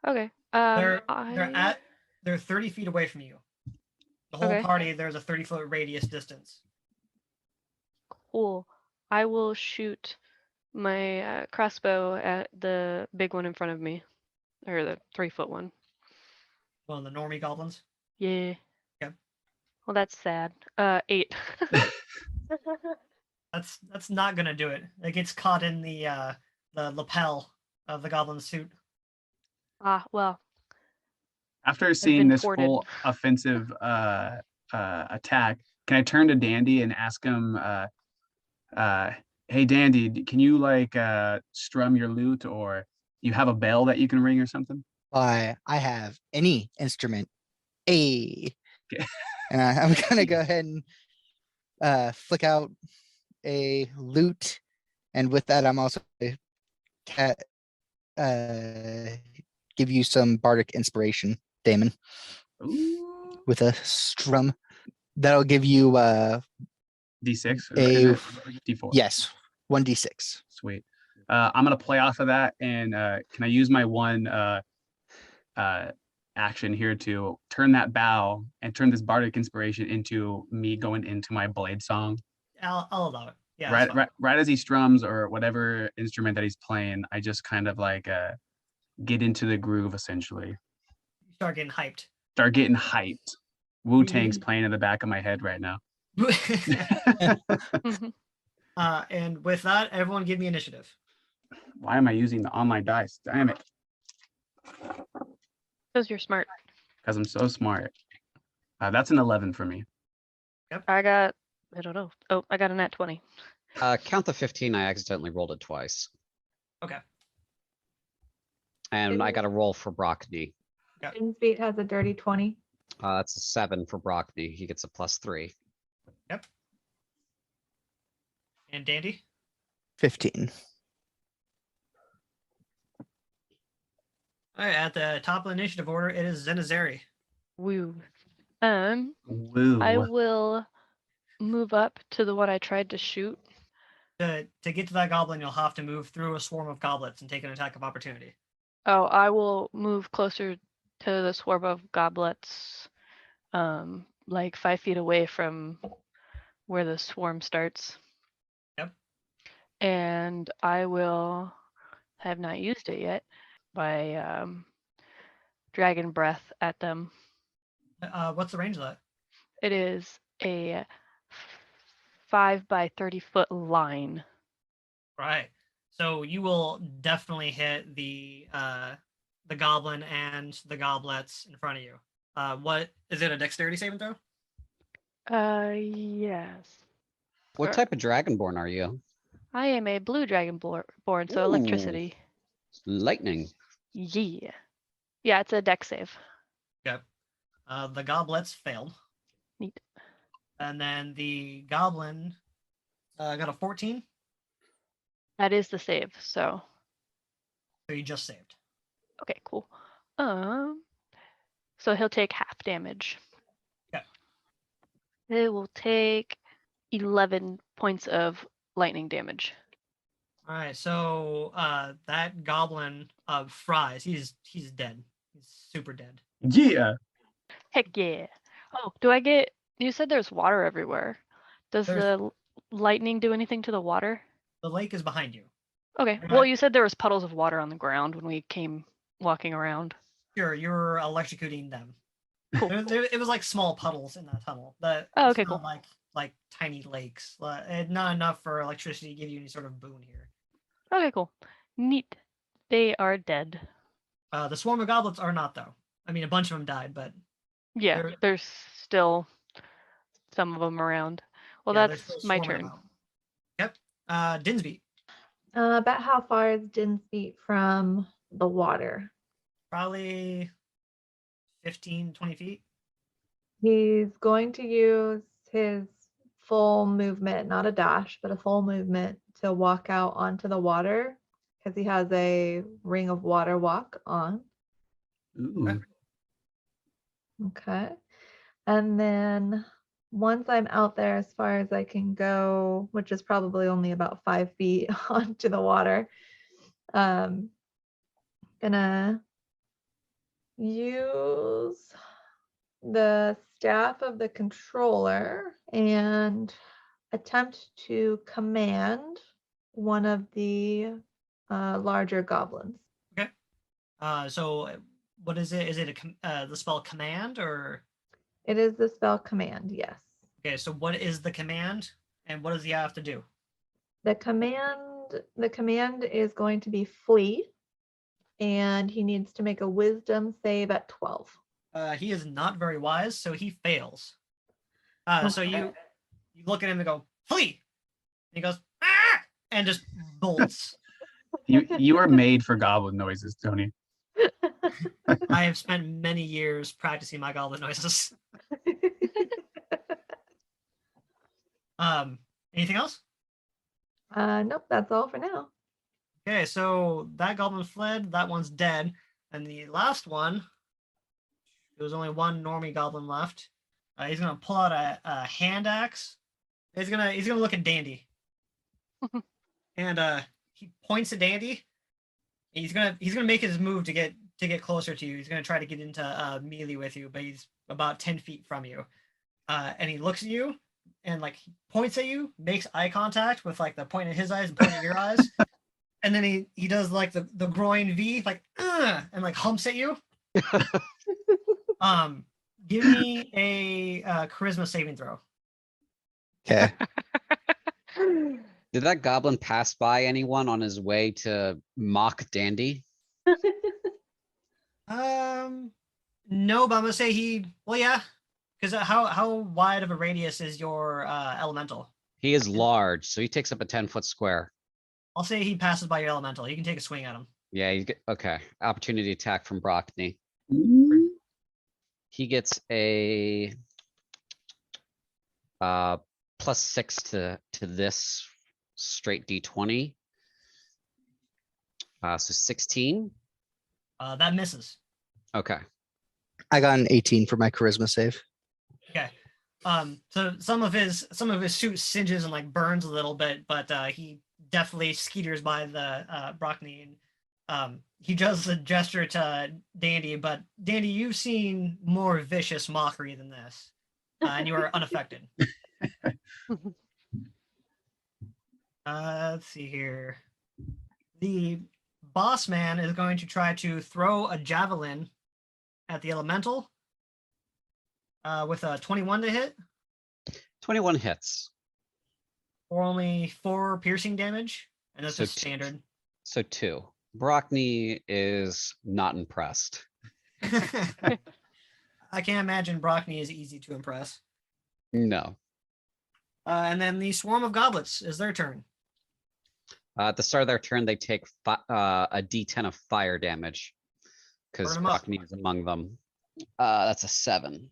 Okay. They're 30 feet away from you. The whole Okay. party, there's a 30-foot radius distance. Cool. I will shoot my crossbow at the big one in front of me, or the 3-foot one. One of the normie goblins. Yeah. Yep. Well, that's sad. 8. That's not gonna do it. It gets caught in the lapel of the goblin suit. Well. After seeing been this ported. full offensive attack, can I turn to Dandy and ask him, hey Dandy, can you like strum your lute, or you have a bell that you can ring or something? I have any instrument. Okay. And I'm gonna go ahead and flick out a lute, and with that, I'm also give you some bardic inspiration, Damon, Ooh. with a strum. That'll give you D6 or A- is it D4? yes, 1d6. Sweet. I'm gonna play off of that, and can I use my one action here to turn that bow and turn this bardic inspiration into me going into my blade song? I'll allow it. Yeah. Right, that's fine. right as he strums or whatever instrument that he's playing, I just kind of like get into the groove essentially. You start getting hyped. Start getting hyped. Wu-Tang's playing in the back of my head right now. And with that, everyone give me initiative. Why am I using the online dice? Damn it. Because you're smart. Because I'm so smart. That's an 11 for me. I don't know. Oh, I got a nat 20. Count the 15. I accidentally rolled it twice. Okay. And I got a roll for Brockney. Dinsbeat has a dirty 20. That's a 7 for Brockney. He gets a +3. Yep. And Dandy? 15. All right, at the top of the initiative order, it is Zenazeri. Woo. Woo. I will move up to the one I tried to shoot. To get to that goblin, you'll have to move through a swarm of goblets and take an attack of opportunity. Oh, I will move closer to the swarm of goblets, like 5 feet away from where the swarm starts. Yep. And I will have not used it yet by dragon breath at them. What's the range of that? It is a 5 by 30 foot line. Right. So you will definitely hit the goblin and the goblets in front of you. What is it? A dexterity saving throw? Yes. What Sure. type of dragonborn are you? I am a blue dragon born, so Ooh. electricity. Lightning. Yeah. Yeah, it's a dex save. The goblets failed. Neat. And then the goblin got a 14. That is the save, so So you just saved. okay, cool. So he'll take half damage. Okay. It will take 11 points of lightning damage. All right. So that goblin fries. He's dead. He's super dead. Yeah. Heck yeah. Oh, do I get? You said there's water everywhere. Does the lightning do anything to the water? The lake is behind you. Okay. You're Well, not- you said there was puddles of water on the ground when we came walking around. Sure, you're electrocuting them. Cool. It was like small puddles in that tunnel. That Oh, it's okay, not cool. like tiny lakes. Not enough for electricity to give you any sort of boon here. Okay, cool. Neat. They are dead. The swarm of goblets are not though. I mean, a bunch of them died, but Yeah, They're- there's still some of them around. Well, yeah, they're that's still my swarming turn. about. Yep. Dinsby, About how far is Dinsbeat from the water? probably 15, 20 feet. He's going to use his full movement, not a dash, but a full movement to walk out onto the water because he has a ring of water walk on. Ooh. Okay. And then once I'm out there as far as I can go, which is probably only about 5 feet onto the water, gonna use the staff of the controller and attempt to command one of the larger goblins. So what is it? Is it the spell command or? It is the spell command, yes. Okay, so what is the command and what does he have to do? The command is going to be flee, and he needs to make a wisdom save at 12. He is not very wise, so he fails. So Okay. you look at him and go, flee! And he goes, ah! And just bolts. You are made for goblin noises, Tony. I have spent many years practicing my goblin noises. Anything else? Nope, that's all for now. Okay, so that goblin fled, that one's dead. And the last one, there was only one normie goblin left. He's gonna pull out a hand axe. He's gonna look at Dandy, and he points at Dandy. He's gonna make his move to get closer to you. He's gonna try to get into melee with you, but he's about 10 feet from you. And he looks at you and like he points at you, makes eye contact with like the point in his eyes and point in your eyes, and then he does like the groin V, like and like humps at you. Give me a charisma saving throw. Okay. Did that goblin pass by anyone on his way to mock Dandy? No, but I'm gonna say well, yeah, because how wide of a radius is your elemental? He is large, so he takes up a 10-foot square. I'll say he passes by your elemental. You can take a swing at him. Yeah, okay. Opportunity attack from Brockney. He gets a +6 to this straight D20. So 16. That misses. Okay. I got an 18 for my charisma save. Okay. So some of his suit singes and like burns a little bit, but he definitely skeeters by the Brockney, and he does a gesture to Dandy, but Dandy, you've seen more vicious mockery than this, and you are unaffected. Let's see here. The boss man is going to try to throw a javelin at the elemental with a 21 to hit. 21 hits. For only 4 piercing damage, and that's So just standard. So 2. Brockney is not impressed. I can't imagine Brockney is easy to impress. No. And then the swarm of goblets is their turn. At the start of their turn, they take a D10 of fire damage because Burn 'em up. Brockney is among them. That's a 7.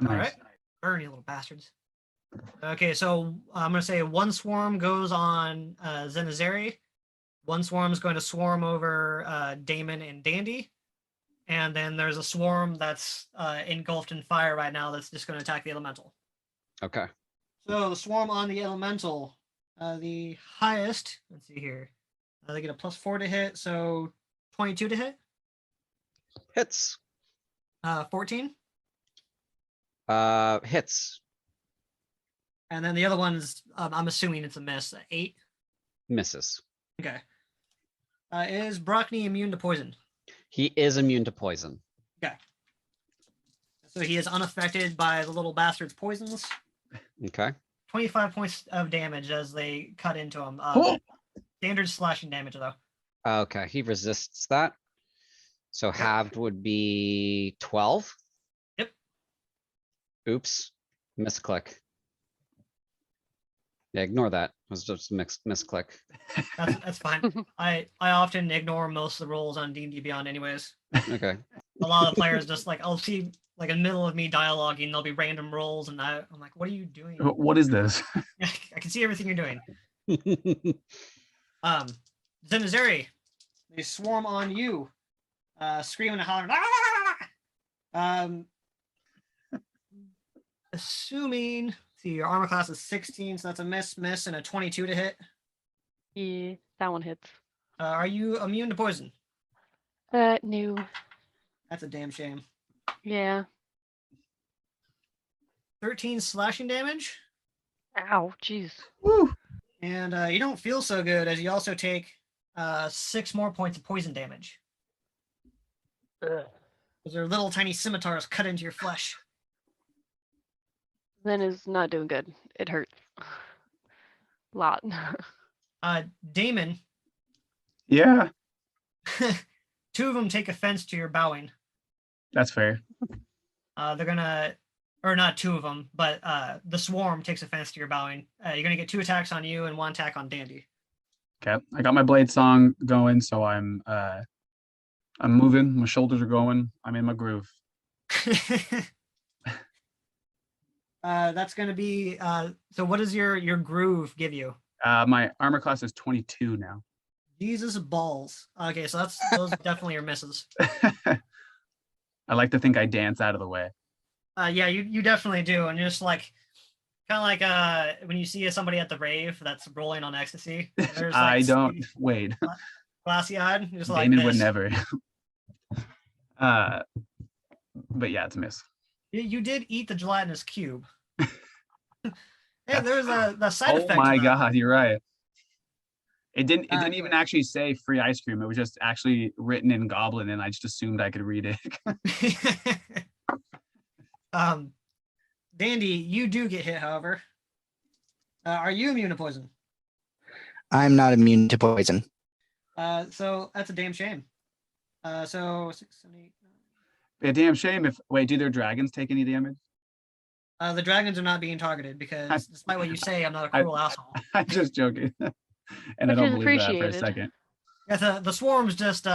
All Nice. right, burn, you little bastards. Okay, so I'm gonna say one swarm goes on Zenazeri. One swarm is going to swarm over Damon and Dandy, and then there's a swarm that's engulfed in fire right now that's just going to attack the elemental. Okay. So the swarm on the elemental, the highest. Let's see here. They get a +4 to hit, so 22 to hit. Hits. 14, Hits. and then the other one's I'm assuming it's a miss. 8. Misses. Okay. Is Brockney immune to poison? He is immune to poison. Okay. So he is unaffected by the little bastard's poisons. Okay. 25 points of damage as they cut into him. Standard slashing damage, though. Okay. He resists that. So halved would be 12. Yep. Oops. Misclick. Yeah, ignore that. It was just misclick. That's fine. I often ignore most of the rolls on Dndbeyond anyways. Okay. A lot of the players just like, I'll see like in the middle of me dialoguing, there'll be random rolls, and I'm like, what are you doing? What is this? I can see everything you're doing. Zenazeri, they swarm on you, screaming and hollering. Ah! Assuming, see, your armor class is 16, so that's a miss, and a 22 to hit. Yeah, that one hits. Are you immune to poison? No. That's a damn shame. Yeah. 13 slashing damage, Ow, jeez. and you don't feel so good as you also take 6 more points of poison damage. Ugh. Those are little tiny scimitars cut into your flesh. Then is not doing good. It hurts. Lot. Damon, Yeah, 2 of them take offense to your bowing. that's fair. They're gonna, or not 2 of them, but the swarm takes offense to your bowing. You're gonna get 2 attacks on you and 1 attack on Dandy. Okay, I got my blade song going, so I'm moving. My shoulders are going. I'm in my groove. That's gonna be. So, what does your groove give you? My armor class is 22 now. Jesus balls. Okay, so those definitely are misses. I like to think I dance out of the way. Yeah, you definitely do, and just like kind of like when you see somebody at the rave that's rolling on ecstasy. And there's like I don't wait. glassy eyed, just like Damon would this. never. But yeah, it's a miss. You did eat the gelatinous cube. Hey, That's- there's the side Oh effect. my to that. god, you're right. It didn't even Anyway. actually say free ice cream. It was just actually written in Goblin, and I just assumed I could read it. Dandy, you do get hit, however. Are you immune to poison? I'm not immune to poison. So that's a damn shame. So 6, 7, 8, 9. A damn shame if do their dragons take any damage? The dragons are not being targeted because, despite what you say, I'm not a cruel asshole. I'm just joking. And I Which don't is believe that for a appreciated. second. Yeah, the swarms just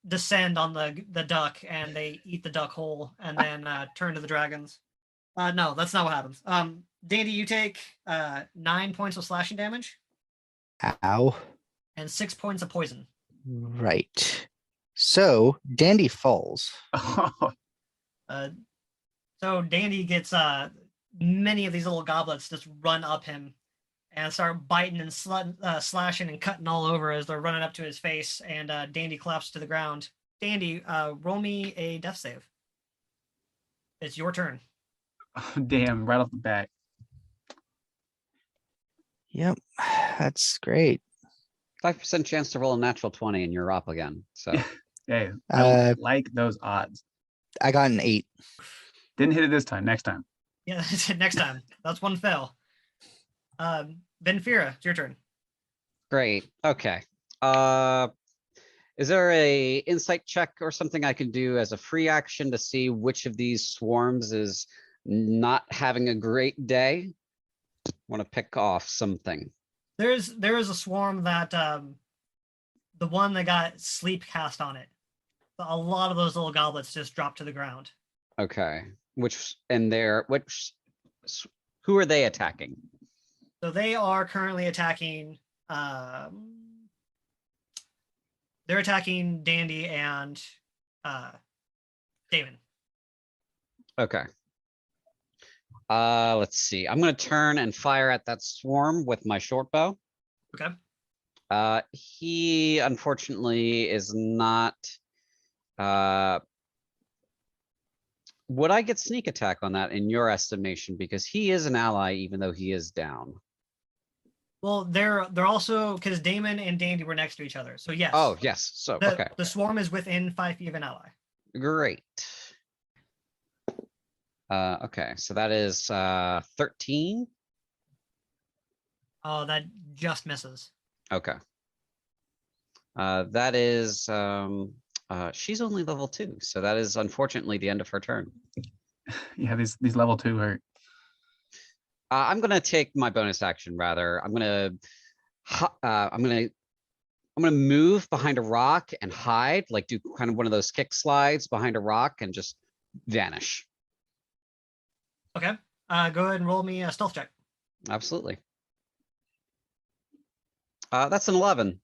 descend on the duck and they eat the duck whole and then turn to the dragons. No, that's not what happens. Dandy, you take 9 points of slashing damage Ow. and 6 points of poison. Right. So Dandy falls. So Dandy gets many of these little goblets just run up him and start biting and slashing and cutting all over as they're running up to his face. And Dandy collapses to the ground. Dandy, roll me a death save. It's your turn. Damn, right off the bat. Yep. That's great. 5% chance to roll a natural 20 and you're up again. So Hey, I Uh, like those odds. I got an 8. Didn't hit it this time. Next time. Yeah, that's it. Next time. That's one fail. Benfira, it's your turn. great. Okay. Is there a insight check or something I can do as a free action to see which of these swarms is not having a great day? Want to pick off something. There is a swarm that the one that got sleep cast on it. A lot of those little goblets just dropped to the ground. Okay. Who are they attacking? So they are currently attacking. They're attacking Dandy and Damon. Okay. Let's see. I'm going to turn and fire at that swarm with my short bow. Okay. He unfortunately is not. Would I get sneak attack on that in your estimation? Because he is an ally, even though he is down. Well, they're also because Damon and Dandy were next to each other. So yes. Oh, yes. So, okay. The swarm is within 5 feet of an ally. Great. Okay, so that is 13. Oh, that just misses. Okay. That is she's only level 2, so that is unfortunately the end of her turn. Yeah, these level 2 hurt. I'm gonna take my bonus action rather. I'm gonna move behind a rock and hide, like do kind of one of those kick slides behind a rock and just vanish. Okay. Go ahead and roll me a stealth check. Absolutely. That's an 11.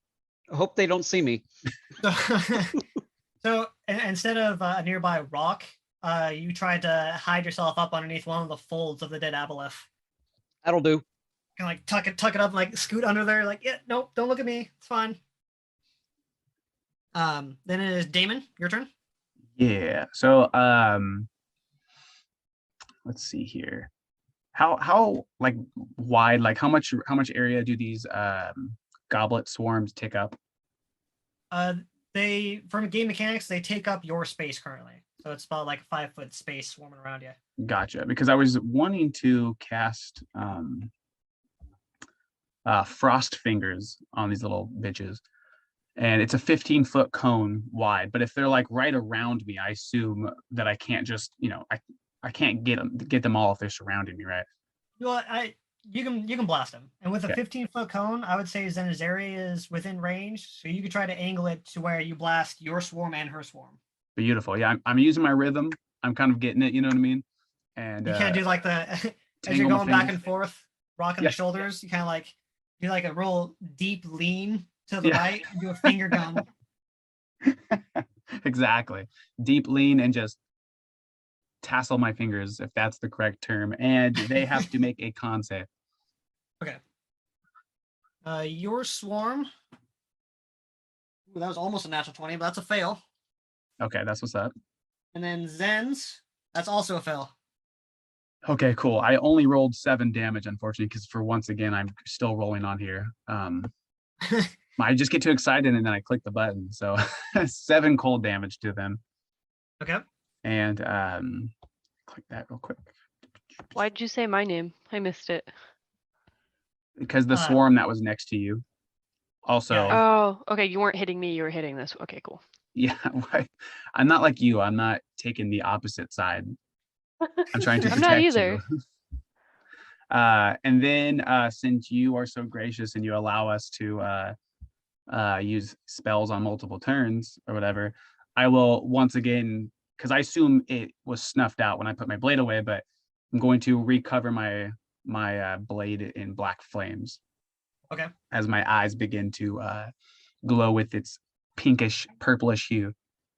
Hope they don't see me. So instead of a nearby rock, you tried to hide yourself up underneath one of the folds of the dead aboleth. That'll do. Kind of like tuck it up, like scoot under there, like, yeah, nope, don't look at me. It's fine. Then it is Damon, your turn. Yeah. So let's see here. How like wide, like how much area do these goblet swarms take up? They, from game mechanics, they take up your space currently. So it's about like a 5-foot space swarming around you. Gotcha. Because I was wanting to cast frost fingers on these little bitches. And it's a 15-foot cone wide. But if they're like right around me, I assume that I can't just, I can't get them all if they're surrounding me, right? Well, you can blast them. And with a Okay. 15-foot cone, I would say Zenizeri is within range. So you could try to angle it to where you blast your swarm and her swarm. Beautiful. Yeah, I'm using my rhythm. I'm kind of getting it, you know what I mean? And You can't do like the as tangle you're my going back fingers. and forth, rocking Yeah. the shoulders. You kind of like do like a real deep lean to the Yeah. right and do a finger gun. Exactly. Deep lean and just tassel my fingers, if that's the correct term, and they have to make a con save. Okay. Your swarm. Ooh, that was almost a natural 20, but that's a fail. Okay, that's what's up. And then Zen's, that's also a fail. Okay, cool. I only rolled 7 damage, unfortunately, because for once again, I'm still rolling on here. I just get too excited and then I click the button. So 7 cold damage to them. Okay. And click that real quick. Why'd you say my name? I missed it. Because the swarm that was next to you. Also, Yeah. Oh, okay. You weren't hitting me. You were hitting this. Okay, cool. yeah, I'm not like you. I'm not taking the opposite side. I'm trying to I'm protect not you. either. And then since you are so gracious and you allow us to use spells on multiple turns or whatever, I will once again, because I assume it was snuffed out when I put my blade away, but I'm going to recover my blade in black flames. Okay. As my eyes begin to glow with its pinkish purplish hue.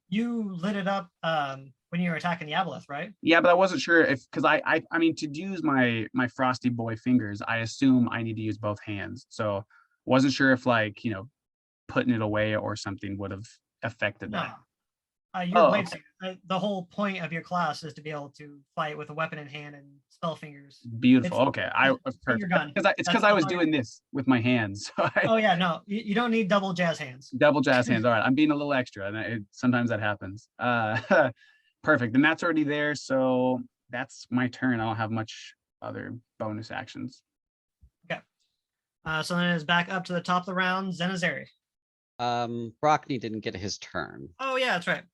You lit it up when you were attacking the Azuloth, right? Yeah, but I wasn't sure if, because I mean, to use my frosty boy fingers, I assume I need to use both hands. So wasn't sure if, like, you know, putting it away or something would have affected No. that. Your Oh, blade, okay. the whole point of your class is to be able to fight with a weapon in hand and spell fingers. Beautiful. It's- Okay, I was finger perfect. gun. It's because I was doing this with my hands. So Oh yeah, no, you don't need double jazz hands. double jazz hands. All right, I'm being a little extra, and sometimes that happens. Perfect, and that's already there. So that's my turn. I don't have much other bonus actions. Okay. So then it's back up to the top of the round. Zenazeri. Brockney didn't get his turn. Oh yeah, that's right.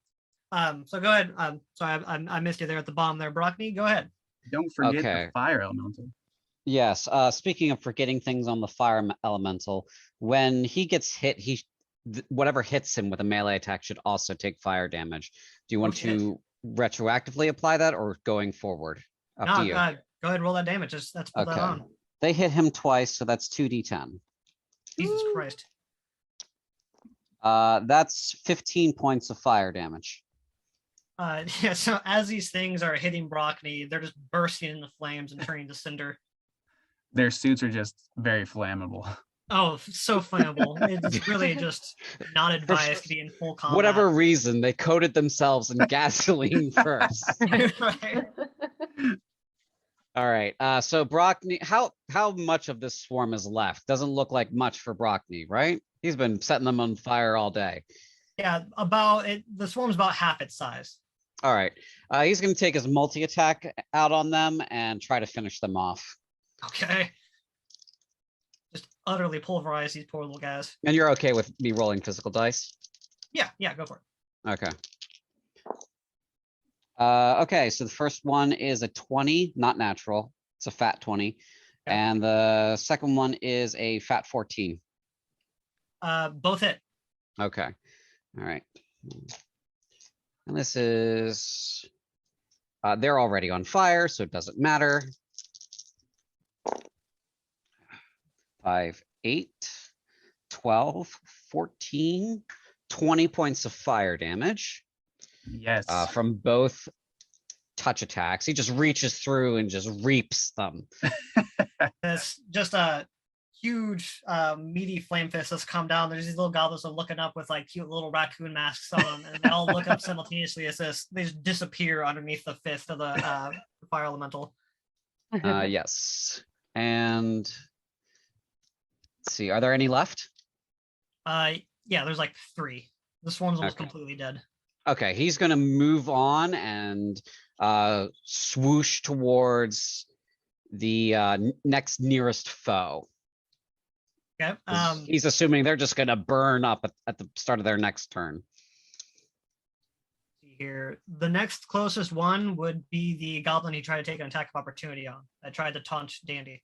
So go ahead. Sorry, I missed you there at the bottom there, Brockney. Go ahead. Don't forget Okay. the fire elemental. Yes. Speaking of forgetting things on the fire elemental, when he gets hit, whatever hits him with a melee attack should also take fire damage. Do you want to retroactively apply that or going forward? Up to you. Go ahead and roll that damage. That's put that on. They hit him twice, so that's 2d10. Jesus Christ. That's 15 points of fire damage. Yeah, so as these things are hitting Brockney, they're just bursting into flames and turning to cinder. Their suits are just very flammable. Oh, so flammable. It's really just not advised to be in full combat. Whatever reason, they coated themselves in gasoline first. Right. All right. So Brockney, how much of this swarm is left? Doesn't look like much for Brockney, right? He's been setting them on fire all day. Yeah, the swarm's about half its size. All right. He's going to take his multi-attack out on them and try to finish them off. Okay. Just utterly pulverize these poor little guys. And you're okay with me rolling physical dice? Yeah, go for it. Okay. Okay, so the first one is a 20, not natural. It's a fat 20. Okay. And the second one is a fat 14. Both hit. Okay. All right. And this is, they're already on fire, so it doesn't matter. 5, 8, 12, 14, 20 points of fire damage. Yes. From both touch attacks. He just reaches through and just reaps them. It's just a huge meaty flame fist that's come down. There's these little goblins that are looking up with like cute little raccoon masks on them, and they all look up simultaneously as they just disappear underneath the fist of the fire elemental. Yes. And let's see, are there any left? Yeah, there's like 3. The swarm's almost Okay. completely dead. Okay, he's gonna move on and swoosh towards the next nearest foe. Okay. He's assuming they're just gonna burn up at the start of their next turn. See here. The next closest one would be the goblin he tried to take an attack of opportunity on. That tried to taunt Dandy.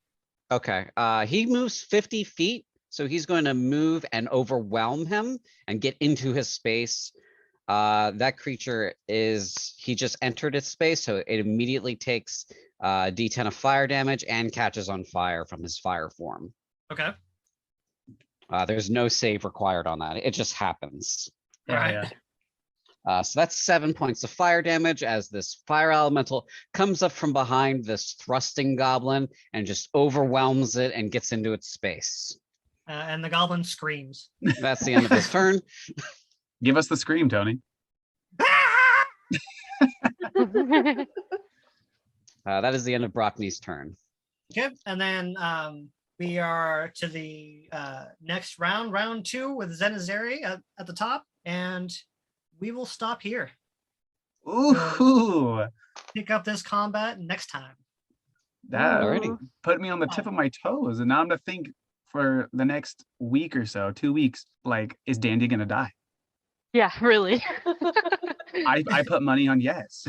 Okay, he moves 50 feet, so he's going to move and overwhelm him and get into his space. That creature he just entered its space, so it immediately takes D10 of fire damage and catches on fire from his fire form. Okay. There's no save required on that. It just happens. All right. Yeah. So that's 7 points of fire damage as this fire elemental comes up from behind this thrusting goblin and just overwhelms it and gets into its space. And the goblin screams. That's the end of his turn. Give us the scream, Tony. That is the end of Brockney's turn. Okay, and then we are to the next round, round 2, with Zenizeri at the top, and we will stop here. Ooh, Pick up this combat next time. that Alrighty. put me on the tip of my toes, and now I'm gonna think for the next week or so, 2 weeks, like, is Dandy gonna die? Yeah, really. I put money on yes.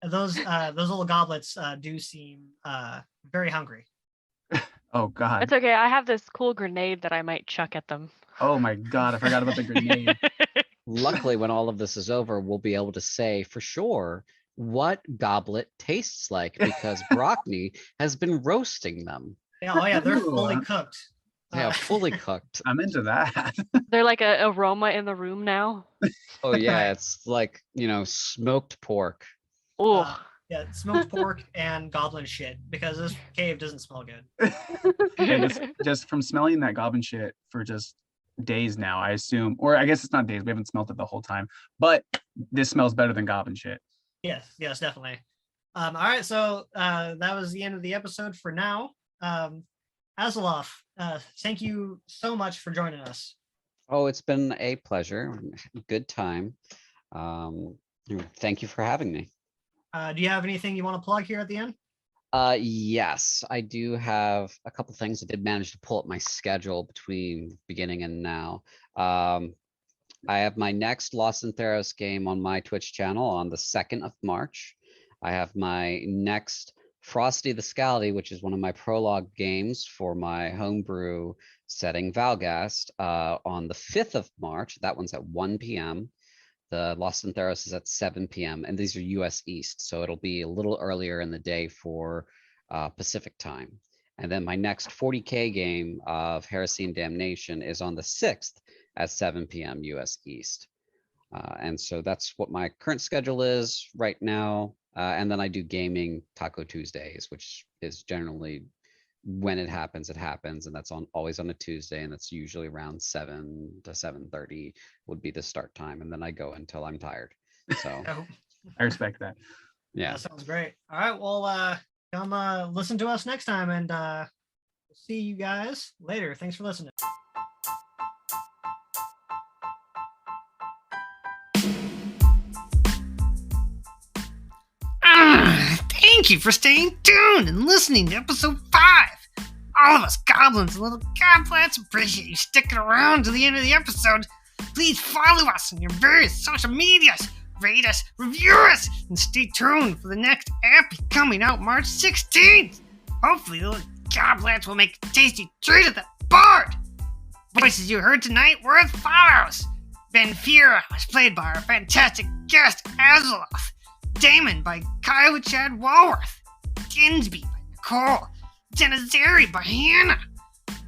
Those little goblets do seem very hungry. Oh God. It's okay. I have this cool grenade that I might chuck at them. Oh my God, I forgot about the grenade. Luckily, when all of this is over, we'll be able to say for sure what goblet tastes like because Brockney has been roasting them. Yeah, oh yeah, they're Ooh. fully cooked. Yeah, fully cooked. I'm into that. They're like a aroma in the room now. Oh yeah, Right. it's like, smoked pork. Oh, Yeah, smoked pork and goblin shit because this cave doesn't smell good. And just from smelling that goblin shit for just days now, I assume, or I guess it's not days, we haven't smelled it the whole time, but this smells better than goblin shit. Yes, definitely. All right, so that was the end of the episode for now. Azuloth, thank you so much for joining us. Oh, it's been a pleasure. Good time. Thank you for having me. Do you have anything you want to plug here at the end? Yes, I do have a couple things. I did manage to pull up my schedule between beginning and now. I have my next Lost in Theros game on my Twitch channel on the 2nd of March. I have my next Frosty the Scaldy, which is one of my prologue games for my homebrew setting Valgast, on the 5th of March. That one's at 1 p.m. The Lost in Theros is at 7 p.m. and these are US East, so it'll be a little earlier in the day for Pacific time. And then my next 40K game of Heresy and Damnation is on the 6th at 7 p.m. US East. And so that's what my current schedule is right now. And then I do gaming Taco Tuesdays, which is generally when it happens, and that's always on a Tuesday, and that's usually around 7 to 7:30 would be the start time, and then I go until I'm tired. So Oh, I respect that. yeah, that sounds great. All right, well, come listen to us next time, and we'll see you guys later. Thanks for listening. Thank you for staying tuned and listening to episode 5. All of us goblins and little goblets appreciate you sticking around to the end of the episode. Please follow us on your various social medias, rate us, review us, and stay tuned for the next epi coming out March 16th. Hopefully the little goblets will make a tasty treat at the board. Voices you heard tonight were as follows. Benfira was played by our fantastic guest Azuloth. Damon by Kyle Chad Walworth. Dndbeyond by Nicole. Zenizeri by Hannah.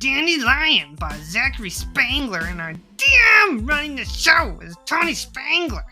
Dandelion by Zachary Spangler, and our DM running the show is Tony Spangler.